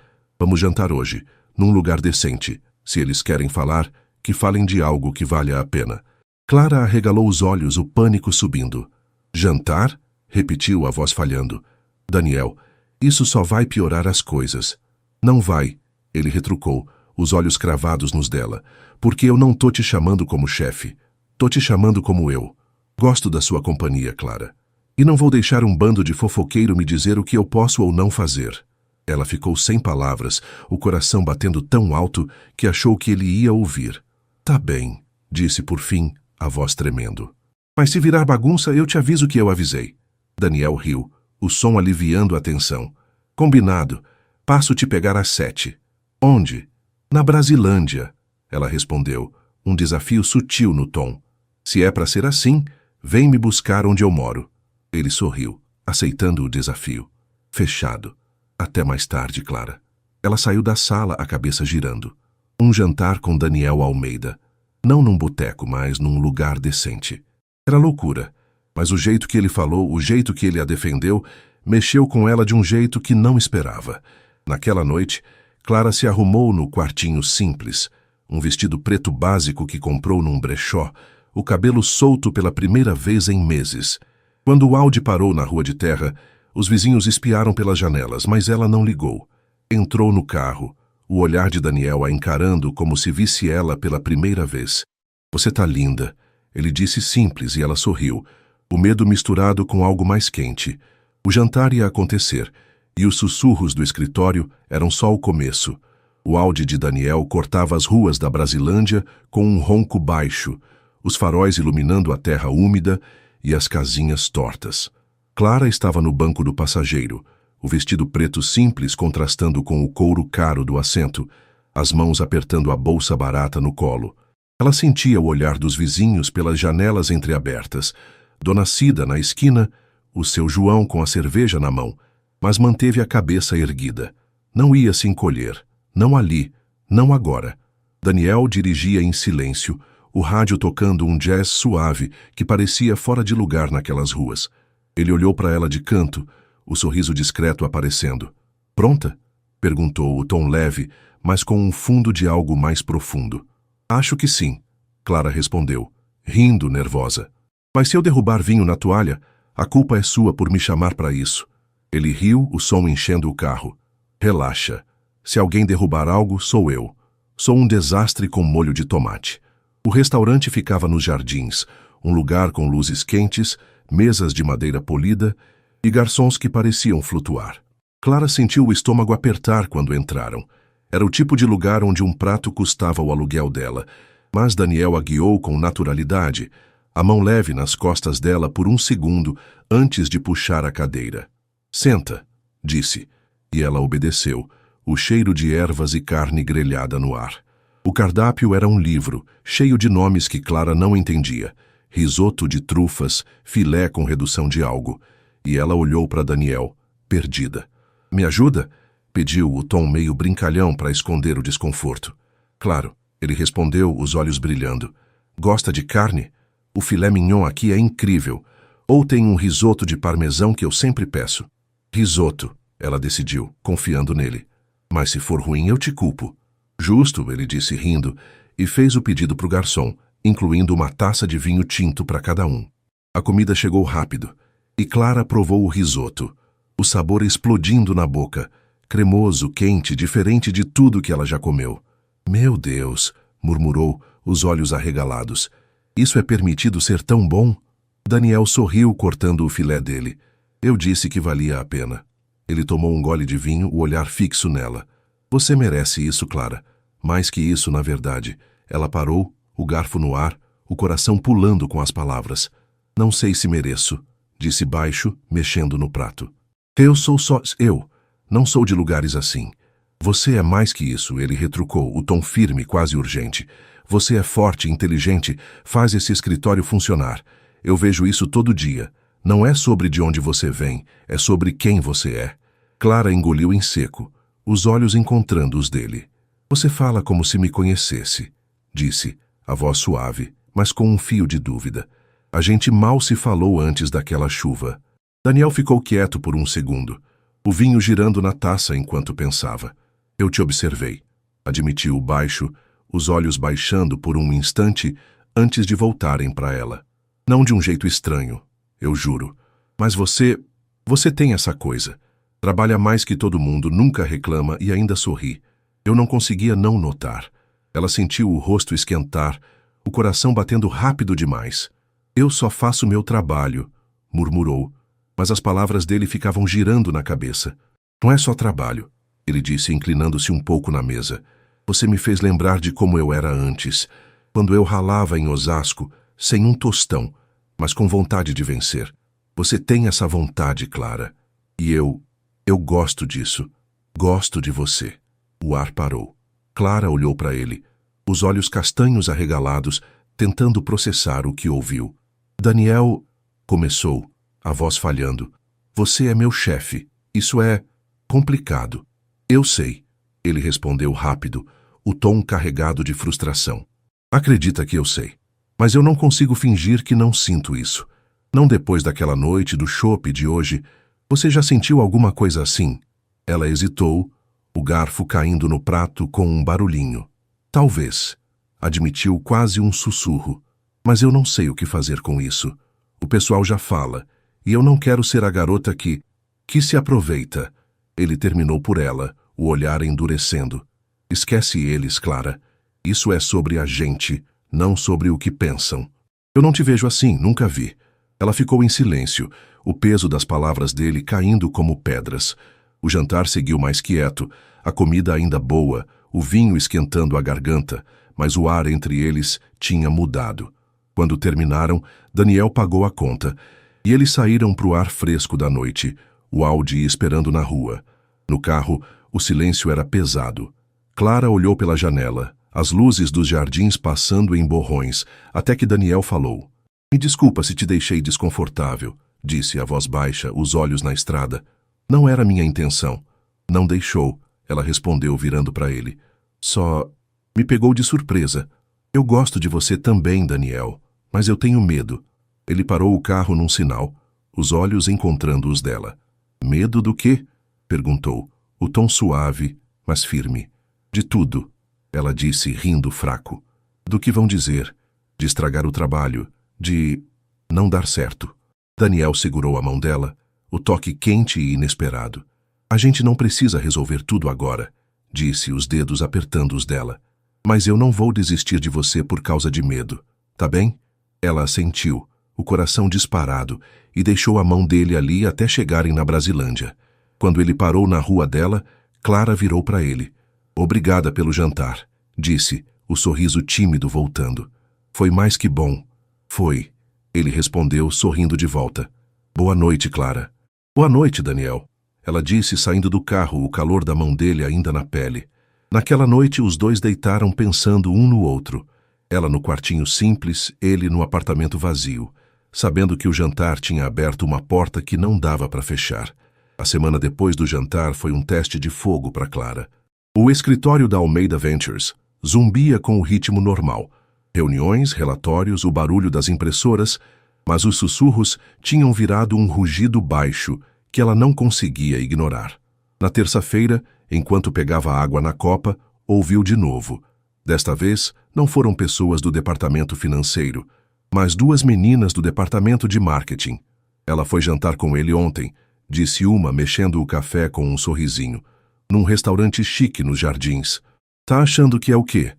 Vamos jantar hoje, num lugar decente. Se eles querem falar, que falem de algo que valha a pena. Clara arregalou os olhos, o pânico subindo. Jantar? Repetiu a voz falhando. Daniel, isso só vai piorar as coisas. Não vai, ele retrucou, os olhos cravados nos dela. Porque eu não tô te chamando como chefe. Tô te chamando como eu. Gosto da sua companhia, Clara. E não vou deixar um bando de fofoqueiro me dizer o que eu posso ou não fazer. Ela ficou sem palavras, o coração batendo tão alto que achou que ele ia ouvir. Tá bem, disse por fim, a voz tremendo. Mas se virar bagunça, eu te aviso que eu avisei. Daniel riu, o som aliviando a tensão. Combinado. Passo te pegar às 7. Onde? Na Brasilândia, ela respondeu, um desafio sutil no tom. Se é para ser assim, vem me buscar onde eu moro. Ele sorriu, aceitando o desafio. Fechado. Até mais tarde, Clara. Ela saiu da sala, a cabeça girando. Um jantar com Daniel Almeida. Não num boteco, mas num lugar decente. Era loucura, mas o jeito que ele falou, o jeito que ele a defendeu, mexeu com ela de um jeito que não esperava. Naquela noite, Clara se arrumou no quartinho simples, um vestido preto básico que comprou num brechó, o cabelo solto pela primeira vez em meses. Quando o Audi parou na rua de terra, os vizinhos espiaram pelas janelas, mas ela não ligou. Entrou no carro, o olhar de Daniel a encarando como se visse ela pela primeira vez. Você tá linda, ele disse simples e ela sorriu, o medo misturado com algo mais quente. O jantar ia acontecer, e os sussurros do escritório eram só o começo. O Audi de Daniel cortava as ruas da Brasilândia com um ronco baixo, os faróis iluminando a terra úmida e as casinhas tortas. Clara estava no banco do passageiro, o vestido preto simples contrastando com o couro caro do assento, as mãos apertando a bolsa barata no colo. Ela sentia o olhar dos vizinhos pelas janelas entreabertas, Dona Cida na esquina, o seu João com a cerveja na mão, mas manteve a cabeça erguida. Não ia se encolher, não ali, não agora. Daniel dirigia em silêncio, o rádio tocando um jazz suave que parecia fora de lugar naquelas ruas. Ele olhou para ela de canto, o sorriso discreto aparecendo. Pronta? Perguntou, o tom leve, mas com um fundo de algo mais profundo. Acho que sim, Clara respondeu, rindo nervosa. Mas se eu derrubar vinho na toalha, a culpa é sua por me chamar para isso. Ele riu, o som enchendo o carro. Relaxa. Se alguém derrubar algo, sou eu. Sou um desastre com molho de tomate. O restaurante ficava nos jardins, um lugar com luzes quentes, mesas de madeira polida e garçons que pareciam flutuar. Clara sentiu o estômago apertar quando entraram. Era o tipo de lugar onde um prato custava o aluguel dela, Mas Daniel a guiou com naturalidade, a mão leve nas costas dela por um segundo antes de puxar a cadeira. Senta, disse, e ela obedeceu, o cheiro de ervas e carne grelhada no ar. O cardápio era um livro, cheio de nomes que Clara não entendia. Risoto de trufas, filé com redução de algo. E ela olhou para Daniel, perdida. Me ajuda? Pediu o tom meio brincalhão para esconder o desconforto. Claro, ele respondeu, os olhos brilhando. Gosta de carne? O filé mignon aqui é incrível. Ou tem um risoto de parmesão que eu sempre peço. Risoto, ela decidiu, confiando nele. Mas se for ruim, eu te culpo. Justo, ele disse rindo, e fez o pedido para o garçom, incluindo uma taça de vinho tinto para cada um. A comida chegou rápido, e Clara provou o risoto, o sabor explodindo na boca, cremoso, quente, diferente de tudo que ela já comeu. Meu Deus, murmurou, os olhos arregalados. Isso é permitido ser tão bom? Daniel sorriu cortando o filé dele. Eu disse que valia a pena. Ele tomou um gole de vinho, o olhar fixo nela. Você merece isso, Clara. Mais que isso, na verdade. Ela parou, o garfo no ar, o coração pulando com as palavras. Não sei se mereço, disse baixo, mexendo no prato. Eu sou só eu. Não sou de lugares assim. Você é mais que isso, ele retrucou, o tom firme, quase urgente. Você é forte, inteligente, faz esse escritório funcionar. Eu vejo isso todo dia. Não é sobre de onde você vem, é sobre quem você é. Clara engoliu em seco, os olhos encontrando os dele. Você fala como se me conhecesse, disse, a voz suave, mas com um fio de dúvida. A gente mal se falou antes daquela chuva. Daniel ficou quieto por um segundo, o vinho girando na taça enquanto pensava. Eu te observei, admitiu baixo, os olhos baixando por um instante antes de voltarem para ela. Não de um jeito estranho, eu juro. Mas você tem essa coisa. Trabalha mais que todo mundo, nunca reclama e ainda sorri. Eu não conseguia não notar. Ela sentiu o rosto esquentar, o coração batendo rápido demais. Eu só faço meu trabalho, murmurou, mas as palavras dele ficavam girando na cabeça. Não é só trabalho, ele disse, inclinando-se um pouco na mesa. Você me fez lembrar de como eu era antes, quando eu ralava em Osasco, sem um tostão, mas com vontade de vencer. Você tem essa vontade, Clara. E eu gosto disso. Gosto de você. O ar parou. Clara olhou para ele, os olhos castanhos arregalados, tentando processar o que ouviu. Daniel, começou, a voz falhando. Você é meu chefe. Isso é complicado. Eu sei, ele respondeu rápido, o tom carregado de frustração. Acredita que eu sei. Mas eu não consigo fingir que não sinto isso. Não depois daquela noite do chope de hoje. Você já sentiu alguma coisa assim? Ela hesitou, o garfo caindo no prato com um barulhinho. Talvez, admitiu quase um sussurro. Mas eu não sei o que fazer com isso. O pessoal já fala, e eu não quero ser a garota que se aproveita. Ele terminou por ela, o olhar endurecendo. Esquece eles, Clara. Isso é sobre a gente, não sobre o que pensam. Eu não te vejo assim, nunca vi. Ela ficou em silêncio, o peso das palavras dele caindo como pedras. O jantar seguiu mais quieto, a comida ainda boa, o vinho esquentando a garganta, mas o ar entre eles tinha mudado. Quando terminaram, Daniel pagou a conta, e eles saíram para o ar fresco da noite, o Audi esperando na rua. No carro, o silêncio era pesado. Clara olhou pela janela, as luzes dos jardins passando em borrões, até que Daniel falou. Me desculpa se te deixei desconfortável, disse a voz baixa, os olhos na estrada. Não era minha intenção. Não deixou, ela respondeu virando para ele. Só me pegou de surpresa. Eu gosto de você também, Daniel, mas eu tenho medo. Ele parou o carro num sinal, os olhos encontrando os dela. Medo do quê? Perguntou, o tom suave, mas firme. De tudo, ela disse, rindo fraco. Do que vão dizer? De estragar o trabalho, de não dar certo. Daniel segurou a mão dela, o toque quente e inesperado. A gente não precisa resolver tudo agora, disse, os dedos apertando os dela. Mas eu não vou desistir de você por causa de medo, tá bem? Ela assentiu, o coração disparado, e deixou a mão dele ali até chegarem na Brasilândia. Quando ele parou na rua dela, Clara virou para ele. Obrigada pelo jantar, disse, o sorriso tímido voltando. Foi mais que bom. Foi. Ele respondeu, sorrindo de volta. Boa noite, Clara. Boa noite, Daniel. Ela disse, saindo do carro, o calor da mão dele ainda na pele. Naquela noite, os dois deitaram pensando um no outro. Ela no quartinho simples, ele no apartamento vazio, sabendo que o jantar tinha aberto uma porta que não dava para fechar. A semana depois do jantar foi um teste de fogo para Clara. O escritório da Almeida Ventures zumbia com o ritmo normal. Reuniões, relatórios, o barulho das impressoras, mas os sussurros tinham virado um rugido baixo que ela não conseguia ignorar. Na terça-feira, enquanto pegava água na copa, ouviu de novo. Desta vez, não foram pessoas do departamento financeiro, mas duas meninas do departamento de marketing. Ela foi jantar com ele ontem, disse uma, mexendo o café com um sorrisinho, num restaurante chique nos Jardins. Tá achando que é o quê?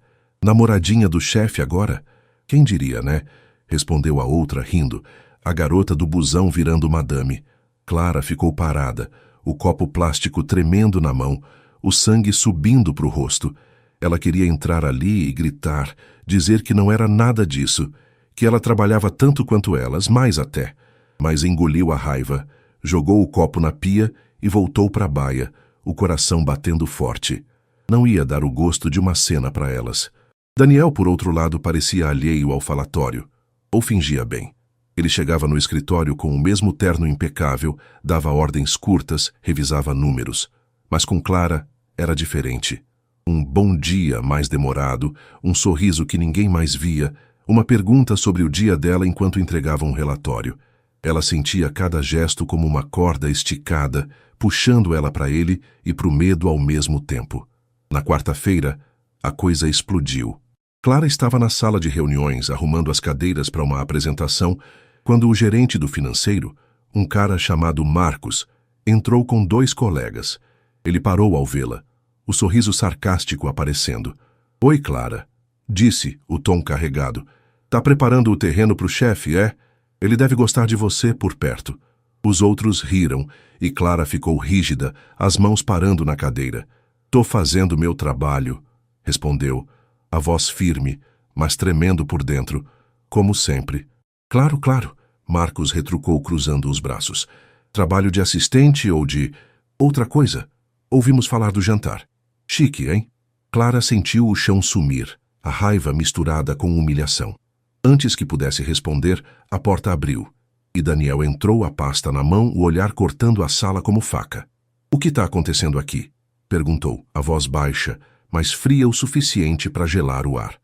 Namoradinha do chefe agora? Quem diria, né? Respondeu a outra, rindo, a garota do busão virando madame. Clara ficou parada, o copo plástico tremendo na mão, o sangue subindo para o rosto. Ela queria entrar ali e gritar, dizer que não era nada disso, que ela trabalhava tanto quanto elas, mais até. Mas engoliu a raiva, jogou o copo na pia e voltou para a baia, o coração batendo forte. Não ia dar o gosto de uma cena para elas. Daniel, por outro lado, parecia alheio ao falatório, ou fingia bem. Ele chegava no escritório com o mesmo terno impecável, dava ordens curtas, revisava números. Mas com Clara era diferente. Um bom dia mais demorado, um sorriso que ninguém mais via, uma pergunta sobre o dia dela enquanto entregava um relatório. Ela sentia cada gesto como uma corda esticada, puxando ela para ele e para o medo ao mesmo tempo. Na quarta-feira, a coisa explodiu. Clara estava na sala de reuniões, arrumando as cadeiras para uma apresentação, quando o gerente do financeiro, um cara chamado Marcos, entrou com dois colegas. Ele parou ao vê-la, o sorriso sarcástico aparecendo. Oi, Clara, disse, o tom carregado. Tá preparando o terreno para o chefe, é? Ele deve gostar de você por perto. Os outros riram e Clara ficou rígida, as mãos parando na cadeira. Tô fazendo meu trabalho, respondeu, a voz firme, mas tremendo por dentro, como sempre. Claro, claro, Marcos retrucou cruzando os braços. Trabalho de assistente ou de... outra coisa? Ouvimos falar do jantar. Chique, hein? Clara sentiu o chão sumir, a raiva misturada com humilhação. Antes que pudesse responder, a porta abriu, e Daniel entrou, a pasta na mão, o olhar cortando a sala como faca. O que está acontecendo aqui? Perguntou, a voz baixa, mas fria o suficiente para gelar o ar.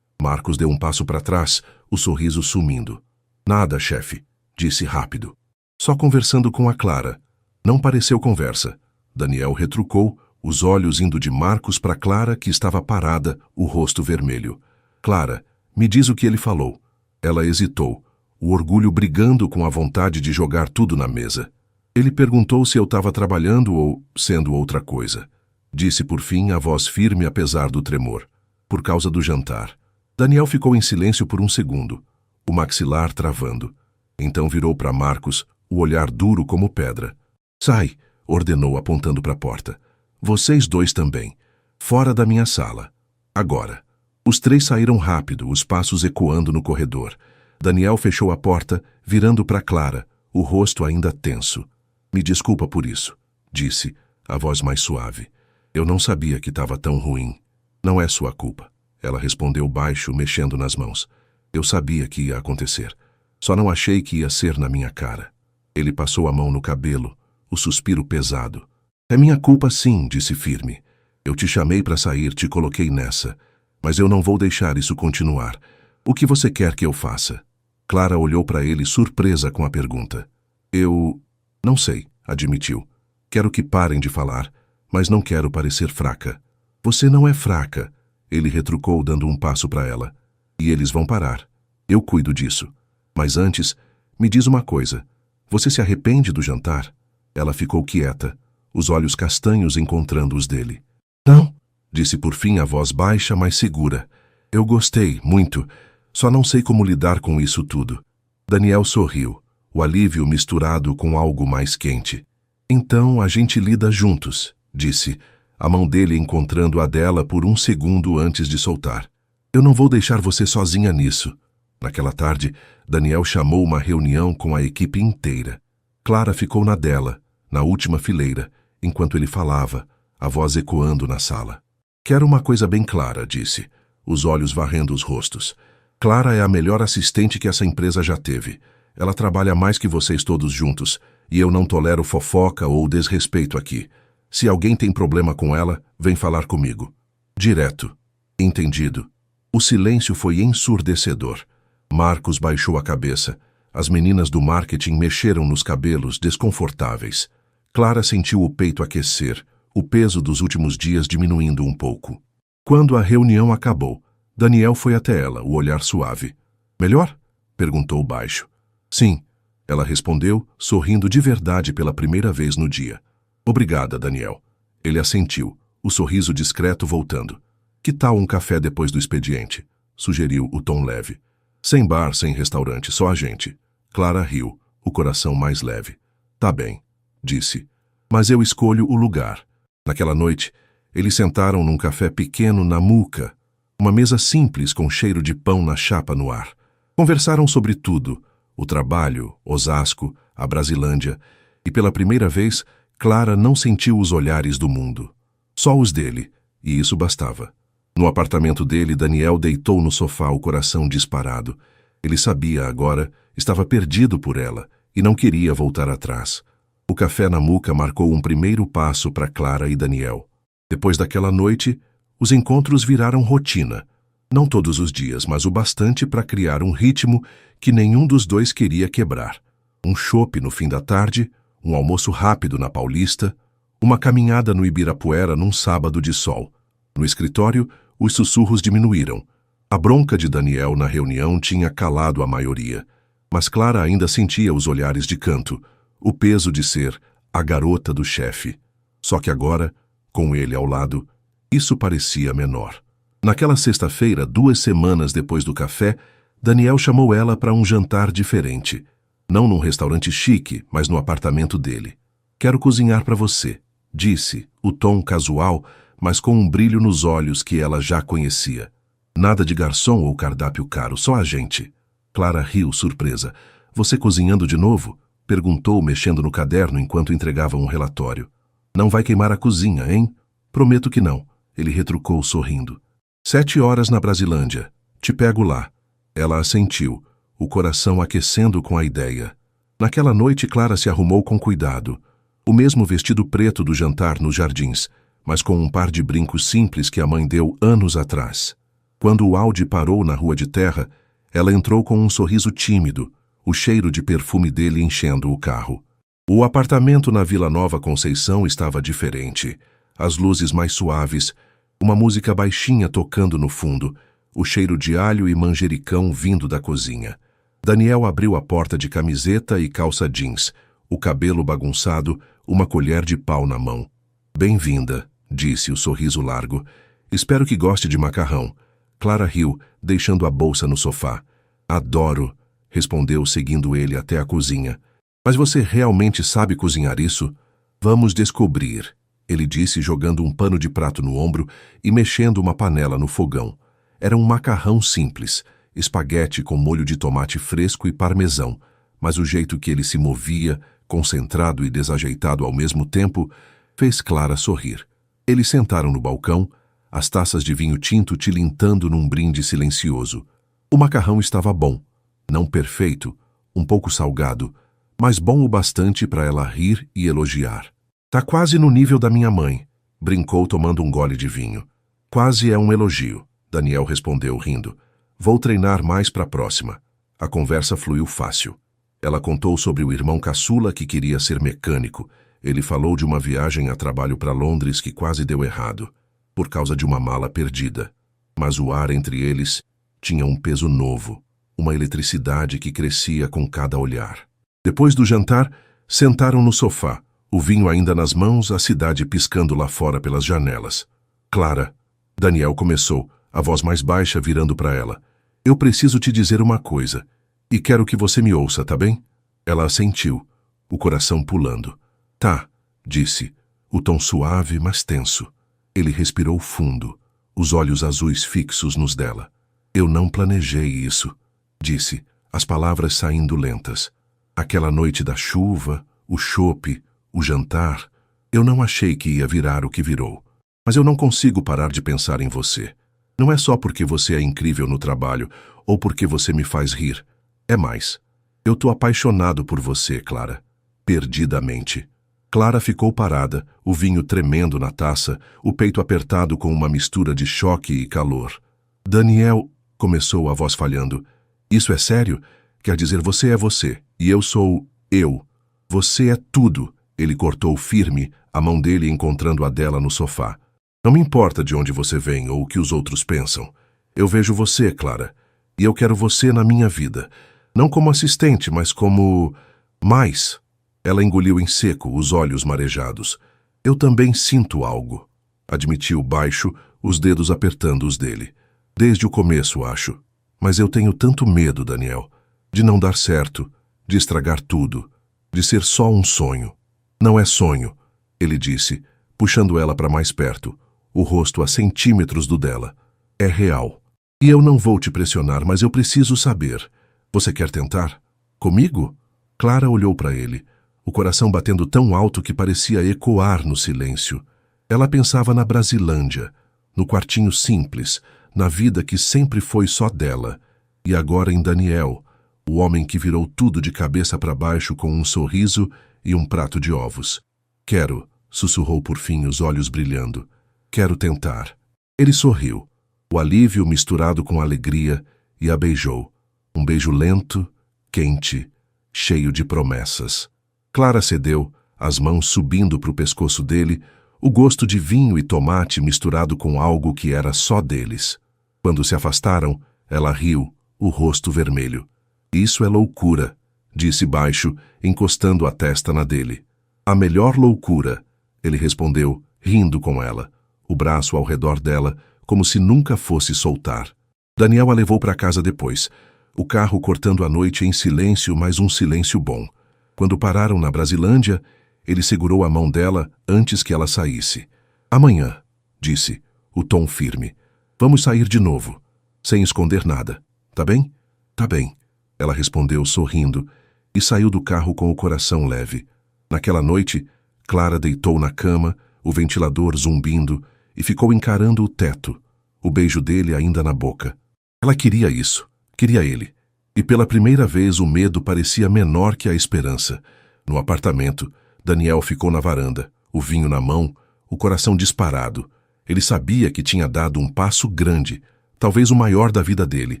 Marcos deu um passo para trás, o sorriso sumindo. Nada, chefe, disse rápido. Só conversando com a Clara. Não pareceu conversa. Daniel retrucou, os olhos indo de Marcos para Clara, que estava parada, o rosto vermelho. Clara, me diz o que ele falou. Ela hesitou, o orgulho brigando com a vontade de jogar tudo na mesa. Ele perguntou se eu estava trabalhando ou sendo outra coisa. Disse por fim, a voz firme apesar do tremor. Por causa do jantar. Daniel ficou em silêncio por um segundo, o maxilar travando. Então virou para Marcos, o olhar duro como pedra. Sai, ordenou apontando para a porta. Vocês dois também. Fora da minha sala. Agora. Os três saíram rápido, os passos ecoando no corredor. Daniel fechou a porta, virando para Clara, o rosto ainda tenso. Me desculpa por isso, disse, a voz mais suave. Eu não sabia que estava tão ruim. Não é sua culpa. Ela respondeu baixo, mexendo nas mãos. Eu sabia que ia acontecer. Só não achei que ia ser na minha cara. Ele passou a mão no cabelo, o suspiro pesado. É minha culpa sim, disse firme. Eu te chamei para sair, te coloquei nessa. Mas eu não vou deixar isso continuar. O que você quer que eu faça? Clara olhou para ele surpresa com a pergunta. Eu... não sei, admitiu. Quero que parem de falar, mas não quero parecer fraca. Você não é fraca, ele retrucou dando um passo para ela. E eles vão parar. Eu cuido disso. Mas antes, me diz uma coisa. Você se arrepende do jantar? Ela ficou quieta, os olhos castanhos encontrando os dele. Não, disse por fim a voz baixa, mas segura. Eu gostei, muito. Só não sei como lidar com isso tudo. Daniel sorriu, o alívio misturado com algo mais quente. Então a gente lida juntos, disse, a mão dele encontrando a dela por um segundo antes de soltar. Eu não vou deixar você sozinha nisso. Naquela tarde, Daniel chamou uma reunião com a equipe inteira. Clara ficou na dela, na última fileira, enquanto ele falava, a voz ecoando na sala. Quero uma coisa bem clara, disse, os olhos varrendo os rostos. Clara é a melhor assistente que essa empresa já teve. Ela trabalha mais que vocês todos juntos, e eu não tolero fofoca ou desrespeito aqui. Se alguém tem problema com ela, vem falar comigo. Direto. Entendido. O silêncio foi ensurdecedor. Marcos baixou a cabeça. As meninas do marketing mexeram nos cabelos, desconfortáveis. Clara sentiu o peito aquecer, o peso dos últimos dias diminuindo um pouco. Quando a reunião acabou, Daniel foi até ela, o olhar suave. Melhor? Perguntou baixo. Sim, ela respondeu, sorrindo de verdade pela primeira vez no dia. Obrigada, Daniel. Ele assentiu, o sorriso discreto voltando. Que tal um café depois do expediente? Sugeriu o tom leve. Sem bar, sem restaurante, só a gente. Clara riu, o coração mais leve. Tá bem, disse. Mas eu escolho o lugar. Naquela noite, eles sentaram num café pequeno na Muca, uma mesa simples com cheiro de pão na chapa no ar. Conversaram sobre tudo, o trabalho, Osasco, a Brasilândia, e pela primeira vez, Clara não sentiu os olhares do mundo. Só os dele, e isso bastava. No apartamento dele, Daniel deitou no sofá, o coração disparado. Ele sabia agora, estava perdido por ela, e não queria voltar atrás. O café na Muca marcou um primeiro passo para Clara e Daniel. Depois daquela noite, os encontros viraram rotina. Não todos os dias, mas o bastante para criar um ritmo que nenhum dos dois queria quebrar. Um chopp no fim da tarde, um almoço rápido na Paulista, uma caminhada no Ibirapuera num sábado de sol. No escritório, os sussurros diminuíram. A bronca de Daniel na reunião tinha calado a maioria, mas Clara ainda sentia os olhares de canto, o peso de ser a garota do chefe. Só que agora, com ele ao lado, isso parecia menor. Naquela sexta-feira, 2 semanas depois do café, Daniel chamou ela para um jantar diferente. Não num restaurante chique, mas no apartamento dele. Quero cozinhar para você, disse, o tom casual, mas com um brilho nos olhos que ela já conhecia. Nada de garçom ou cardápio caro, só a gente. Clara riu, surpresa. Você cozinhando de novo? Perguntou, mexendo no caderno enquanto entregava um relatório. Não vai queimar a cozinha, hein? Prometo que não, ele retrucou sorrindo. 7 horas na Brasilândia. Te pego lá. Ela assentiu, o coração aquecendo com a ideia. Naquela noite, Clara se arrumou com cuidado. O mesmo vestido preto do jantar nos jardins, mas com um par de brincos simples que a mãe deu anos atrás. Quando o Audi parou na rua de terra, ela entrou com um sorriso tímido, o cheiro de perfume dele enchendo o carro. O apartamento na Vila Nova Conceição estava diferente. As luzes mais suaves, uma música baixinha tocando no fundo, o cheiro de alho e manjericão vindo da cozinha. Daniel abriu a porta de camiseta e calça jeans, o cabelo bagunçado, uma colher de pau na mão. Bem-vinda, disse o sorriso largo. Espero que goste de macarrão. Clara riu, deixando a bolsa no sofá. Adoro, respondeu seguindo ele até a cozinha. Mas você realmente sabe cozinhar isso? Vamos descobrir, ele disse, jogando um pano de prato no ombro e mexendo uma panela no fogão. Era um macarrão simples, espaguete com molho de tomate fresco e parmesão, mas o jeito que ele se movia, concentrado e desajeitado ao mesmo tempo, fez Clara sorrir. Eles sentaram no balcão, as taças de vinho tinto tilintando num brinde silencioso. O macarrão estava bom, não perfeito, um pouco salgado, mas bom o bastante para ela rir e elogiar. Tá quase no nível da minha mãe, brincou tomando um gole de vinho. Quase é um elogio, Daniel respondeu rindo. Vou treinar mais para a próxima. A conversa fluiu fácil. Ela contou sobre o irmão caçula que queria ser mecânico. Ele falou de uma viagem a trabalho para Londres que quase deu errado, por causa de uma mala perdida. Mas o ar entre eles tinha um peso novo, uma eletricidade que crescia com cada olhar. Depois do jantar, sentaram no sofá, o vinho ainda nas mãos, a cidade piscando lá fora pelas janelas. Clara, Daniel começou, a voz mais baixa virando para ela. Eu preciso te dizer uma coisa, e quero que você me ouça, tá bem? Ela assentiu, o coração pulando. Tá, disse, o tom suave, mas tenso. Ele respirou fundo, os olhos azuis fixos nos dela. Eu não planejei isso, disse, as palavras saindo lentas. Aquela noite da chuva, o chope, o jantar, eu não achei que ia virar o que virou. Mas eu não consigo parar de pensar em você. Não é só porque você é incrível no trabalho ou porque você me faz rir. É mais. Eu tô apaixonado por você, Clara. Perdidamente. Clara ficou parada, o vinho tremendo na taça, o peito apertado com uma mistura de choque e calor. Daniel, começou a voz falhando. Isso é sério? Quer dizer, você é você, e eu sou eu. Você é tudo. Ele cortou firme, a mão dele encontrando a dela no sofá. Não me importa de onde você vem ou o que os outros pensam. Eu vejo você, Clara, e eu quero você na minha vida. Não como assistente, mas como... mais. Ela engoliu em seco, os olhos marejados. Eu também sinto algo, admitiu baixo, os dedos apertando os dele. Desde o começo, acho. Mas eu tenho tanto medo, Daniel, de não dar certo, de estragar tudo, de ser só um sonho. Não é sonho, ele disse, puxando ela para mais perto, o rosto a centímetros do dela. É real. E eu não vou te pressionar, mas eu preciso saber. Você quer tentar? Comigo? Clara olhou para ele, o coração batendo tão alto que parecia ecoar no silêncio. Ela pensava na Brasilândia, no quartinho simples, na vida que sempre foi só dela, e agora em Daniel, o homem que virou tudo de cabeça para baixo com um sorriso e um prato de ovos. Quero, sussurrou por fim, os olhos brilhando. Quero tentar. Ele sorriu, o alívio misturado com alegria, e a beijou. Um beijo lento, quente, cheio de promessas. Clara cedeu, as mãos subindo para o pescoço dele, o gosto de vinho e tomate misturado com algo que era só deles. Quando se afastaram, ela riu, o rosto vermelho. Isso é loucura, disse baixo, encostando a testa na dele. A melhor loucura, ele respondeu, rindo com ela, o braço ao redor dela, como se nunca fosse soltar. Daniel a levou para casa depois, o carro cortando a noite em silêncio, mas um silêncio bom. Quando pararam na Brasilândia, ele segurou a mão dela antes que ela saísse. Amanhã, disse, o tom firme. Vamos sair de novo, sem esconder nada. Tá bem? Tá bem, ela respondeu sorrindo e saiu do carro com o coração leve. Naquela noite, Clara deitou na cama, o ventilador zumbindo, e ficou encarando o teto, o beijo dele ainda na boca. Ela queria isso, queria ele. E pela primeira vez o medo parecia menor que a esperança. No apartamento, Daniel ficou na varanda, o vinho na mão, o coração disparado. Ele sabia que tinha dado um passo grande, talvez o maior da vida dele,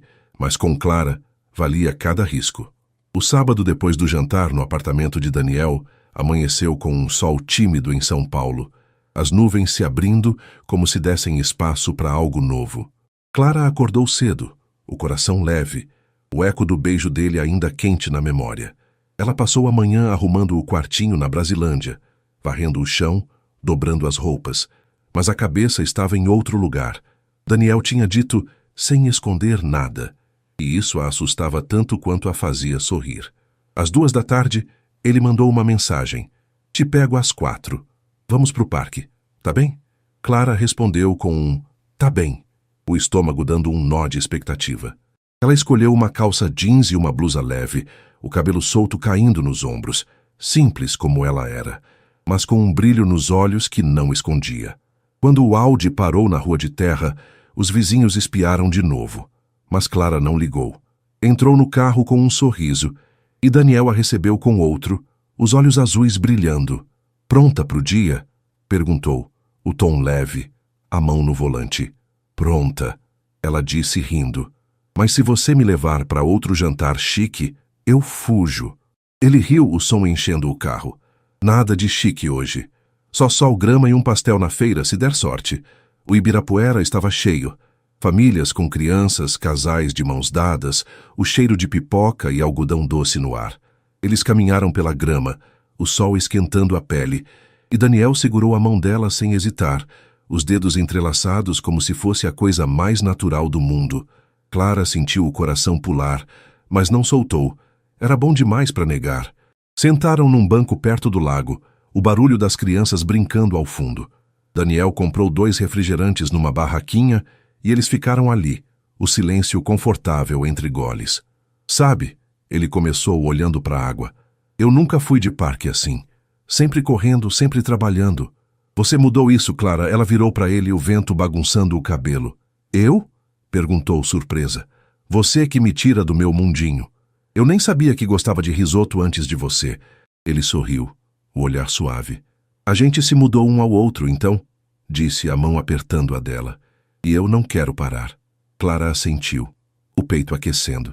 mas com Clara valia cada risco. O sábado depois do jantar no apartamento de Daniel, amanheceu com um sol tímido em São Paulo, as nuvens se abrindo como se dessem espaço para algo novo. Clara acordou cedo, o coração leve, o eco do beijo dele ainda quente na memória. Ela passou a manhã arrumando o quartinho na Brasilândia, varrendo o chão, dobrando as roupas, mas a cabeça estava em outro lugar. Daniel tinha dito sem esconder nada, e isso a assustava tanto quanto a fazia sorrir. Às 14h, ele mandou uma mensagem. Te pego às 4. Vamos pro parque, tá bem? Clara respondeu com um tá bem, o estômago dando um nó de expectativa. Ela escolheu uma calça jeans e uma blusa leve, o cabelo solto caindo nos ombros, simples como ela era, mas com um brilho nos olhos que não escondia. Quando o Audi parou na rua de terra, os vizinhos espiaram de novo, mas Clara não ligou. Entrou no carro com um sorriso, e Daniel a recebeu com outro, os olhos azuis brilhando. Pronta pro dia? Perguntou, o tom leve, a mão no volante. Pronta, ela disse rindo. Mas se você me levar para outro jantar chique, eu fujo. Ele riu, o som enchendo o carro. Nada de chique hoje. Só sol, grama e um pastel na feira, se der sorte. O Ibirapuera estava cheio. Famílias com crianças, casais de mãos dadas, o cheiro de pipoca e algodão doce no ar. Eles caminharam pela grama, o sol esquentando a pele, e Daniel segurou a mão dela sem hesitar, os dedos entrelaçados como se fosse a coisa mais natural do mundo. Clara sentiu o coração pular, mas não soltou. Era bom demais para negar. Sentaram num banco perto do lago, o barulho das crianças brincando ao fundo. Daniel comprou 2 refrigerantes numa barraquinha e eles ficaram ali, o silêncio confortável entre goles. Sabe, ele começou olhando para a água. Eu nunca fui de parque assim. Sempre correndo, sempre trabalhando. Você mudou isso, Clara. Ela virou para ele, o vento bagunçando o cabelo. Eu? Perguntou, surpresa. Você que me tira do meu mundinho. Eu nem sabia que gostava de risoto antes de você. Ele sorriu, o olhar suave. A gente se mudou um ao outro, então, disse, a mão apertando a dela. E eu não quero parar. Clara assentiu, o peito aquecendo.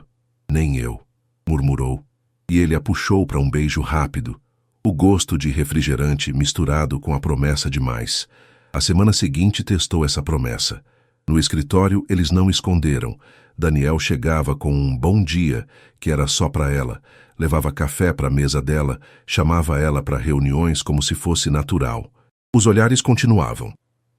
Nem eu, murmurou. E ele a puxou para um beijo rápido. O gosto de refrigerante misturado com a promessa de mais. A semana seguinte testou essa promessa. No escritório, eles não esconderam. Daniel chegava com um bom dia, que era só para ela. Levava café para a mesa dela, chamava ela para reuniões como se fosse natural. Os olhares continuavam,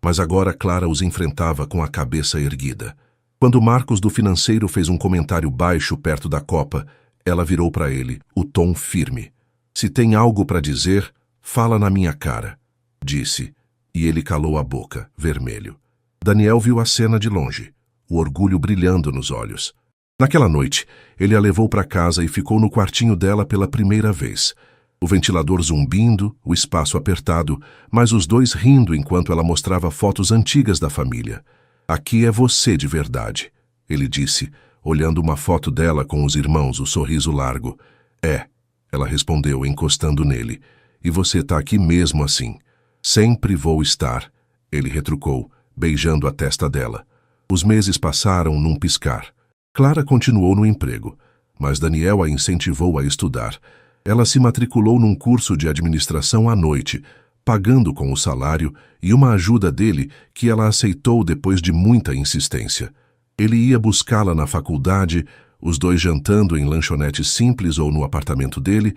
mas agora Clara os enfrentava com a cabeça erguida. Quando Marcos do financeiro fez um comentário baixo perto da copa, ela virou para ele, o tom firme. Se tem algo para dizer, fala na minha cara, disse, e ele calou a boca, vermelho. Daniel viu a cena de longe, o orgulho brilhando nos olhos. Naquela noite, ele a levou para casa e ficou no quartinho dela pela primeira vez. O ventilador zumbindo, o espaço apertado, mas os dois rindo enquanto ela mostrava fotos antigas da família. Aqui é você de verdade, ele disse, olhando uma foto dela com os irmãos, o sorriso largo. É, ela respondeu, encostando nele. E você tá aqui mesmo assim. Sempre vou estar, ele retrucou, beijando a testa dela. Os meses passaram num piscar. Clara continuou no emprego, mas Daniel a incentivou a estudar. Ela se matriculou num curso de administração à noite, pagando com o salário e uma ajuda dele que ela aceitou depois de muita insistência. Ele ia buscá-la na faculdade, os dois jantando em lanchonete simples ou no apartamento dele,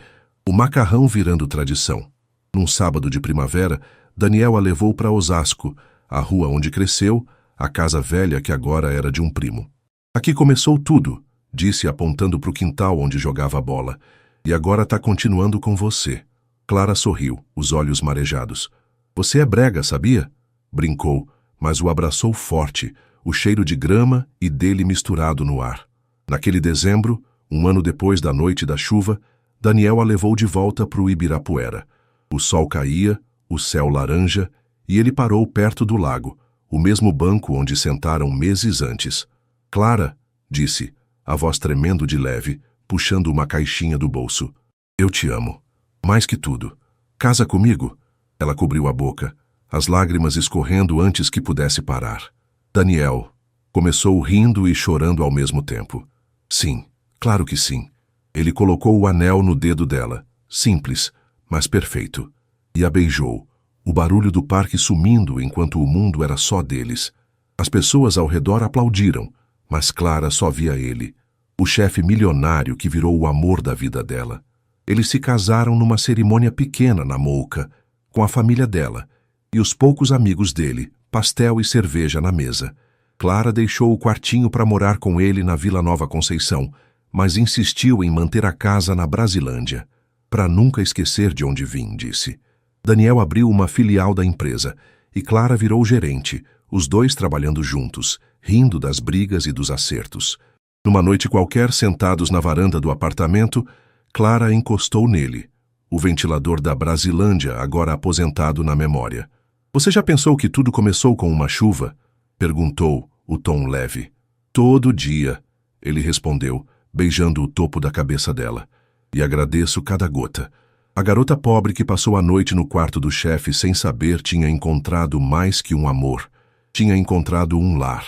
o macarrão virando tradição. Num sábado de primavera, Daniel a levou para Osasco, a rua onde cresceu, a casa velha que agora era de um primo. Aqui começou tudo, disse apontando para o quintal onde jogava a bola. E agora tá continuando com você. Clara sorriu, os olhos marejados. Você é brega, sabia? Brincou, mas o abraçou forte, o cheiro de grama e dele misturado no ar. Naquele dezembro, um ano depois da noite da chuva, Daniel a levou de volta para o Ibirapuera. O sol caía, o céu laranja, e ele parou perto do lago, o mesmo banco onde sentaram meses antes. Clara, disse, a voz tremendo de leve, puxando uma caixinha do bolso. Eu te amo. Mais que tudo. Casa comigo? Ela cobriu a boca, as lágrimas escorrendo antes que pudesse parar. Daniel começou rindo e chorando ao mesmo tempo. Sim, claro que sim. Ele colocou o anel no dedo dela, simples, mas perfeito, e a beijou, o barulho do parque sumindo enquanto o mundo era só deles. As pessoas ao redor aplaudiram, mas Clara só via ele, o chefe milionário que virou o amor da vida dela. Eles se casaram numa cerimônia pequena na Mouca, com a família dela, e os poucos amigos dele, pastel e cerveja na mesa. Clara deixou o quartinho para morar com ele na Vila Nova Conceição, mas insistiu em manter a casa na Brasilândia. Para nunca esquecer de onde vim, disse. Daniel abriu uma filial da empresa, e Clara virou gerente, os dois trabalhando juntos, rindo das brigas e dos acertos. Numa noite qualquer, sentados na varanda do apartamento, Clara encostou nele, o ventilador da Brasilândia agora aposentado na memória. Você já pensou que tudo começou com uma chuva? Perguntou, o tom leve. Todo dia, ele respondeu, beijando o topo da cabeça dela. E agradeço cada gota. A garota pobre que passou a noite no quarto do chefe sem saber tinha encontrado mais que um amor. Tinha encontrado um lar.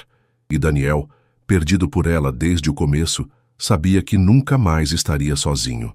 E Daniel, perdido por ela desde o começo, sabia que nunca mais estaria sozinho.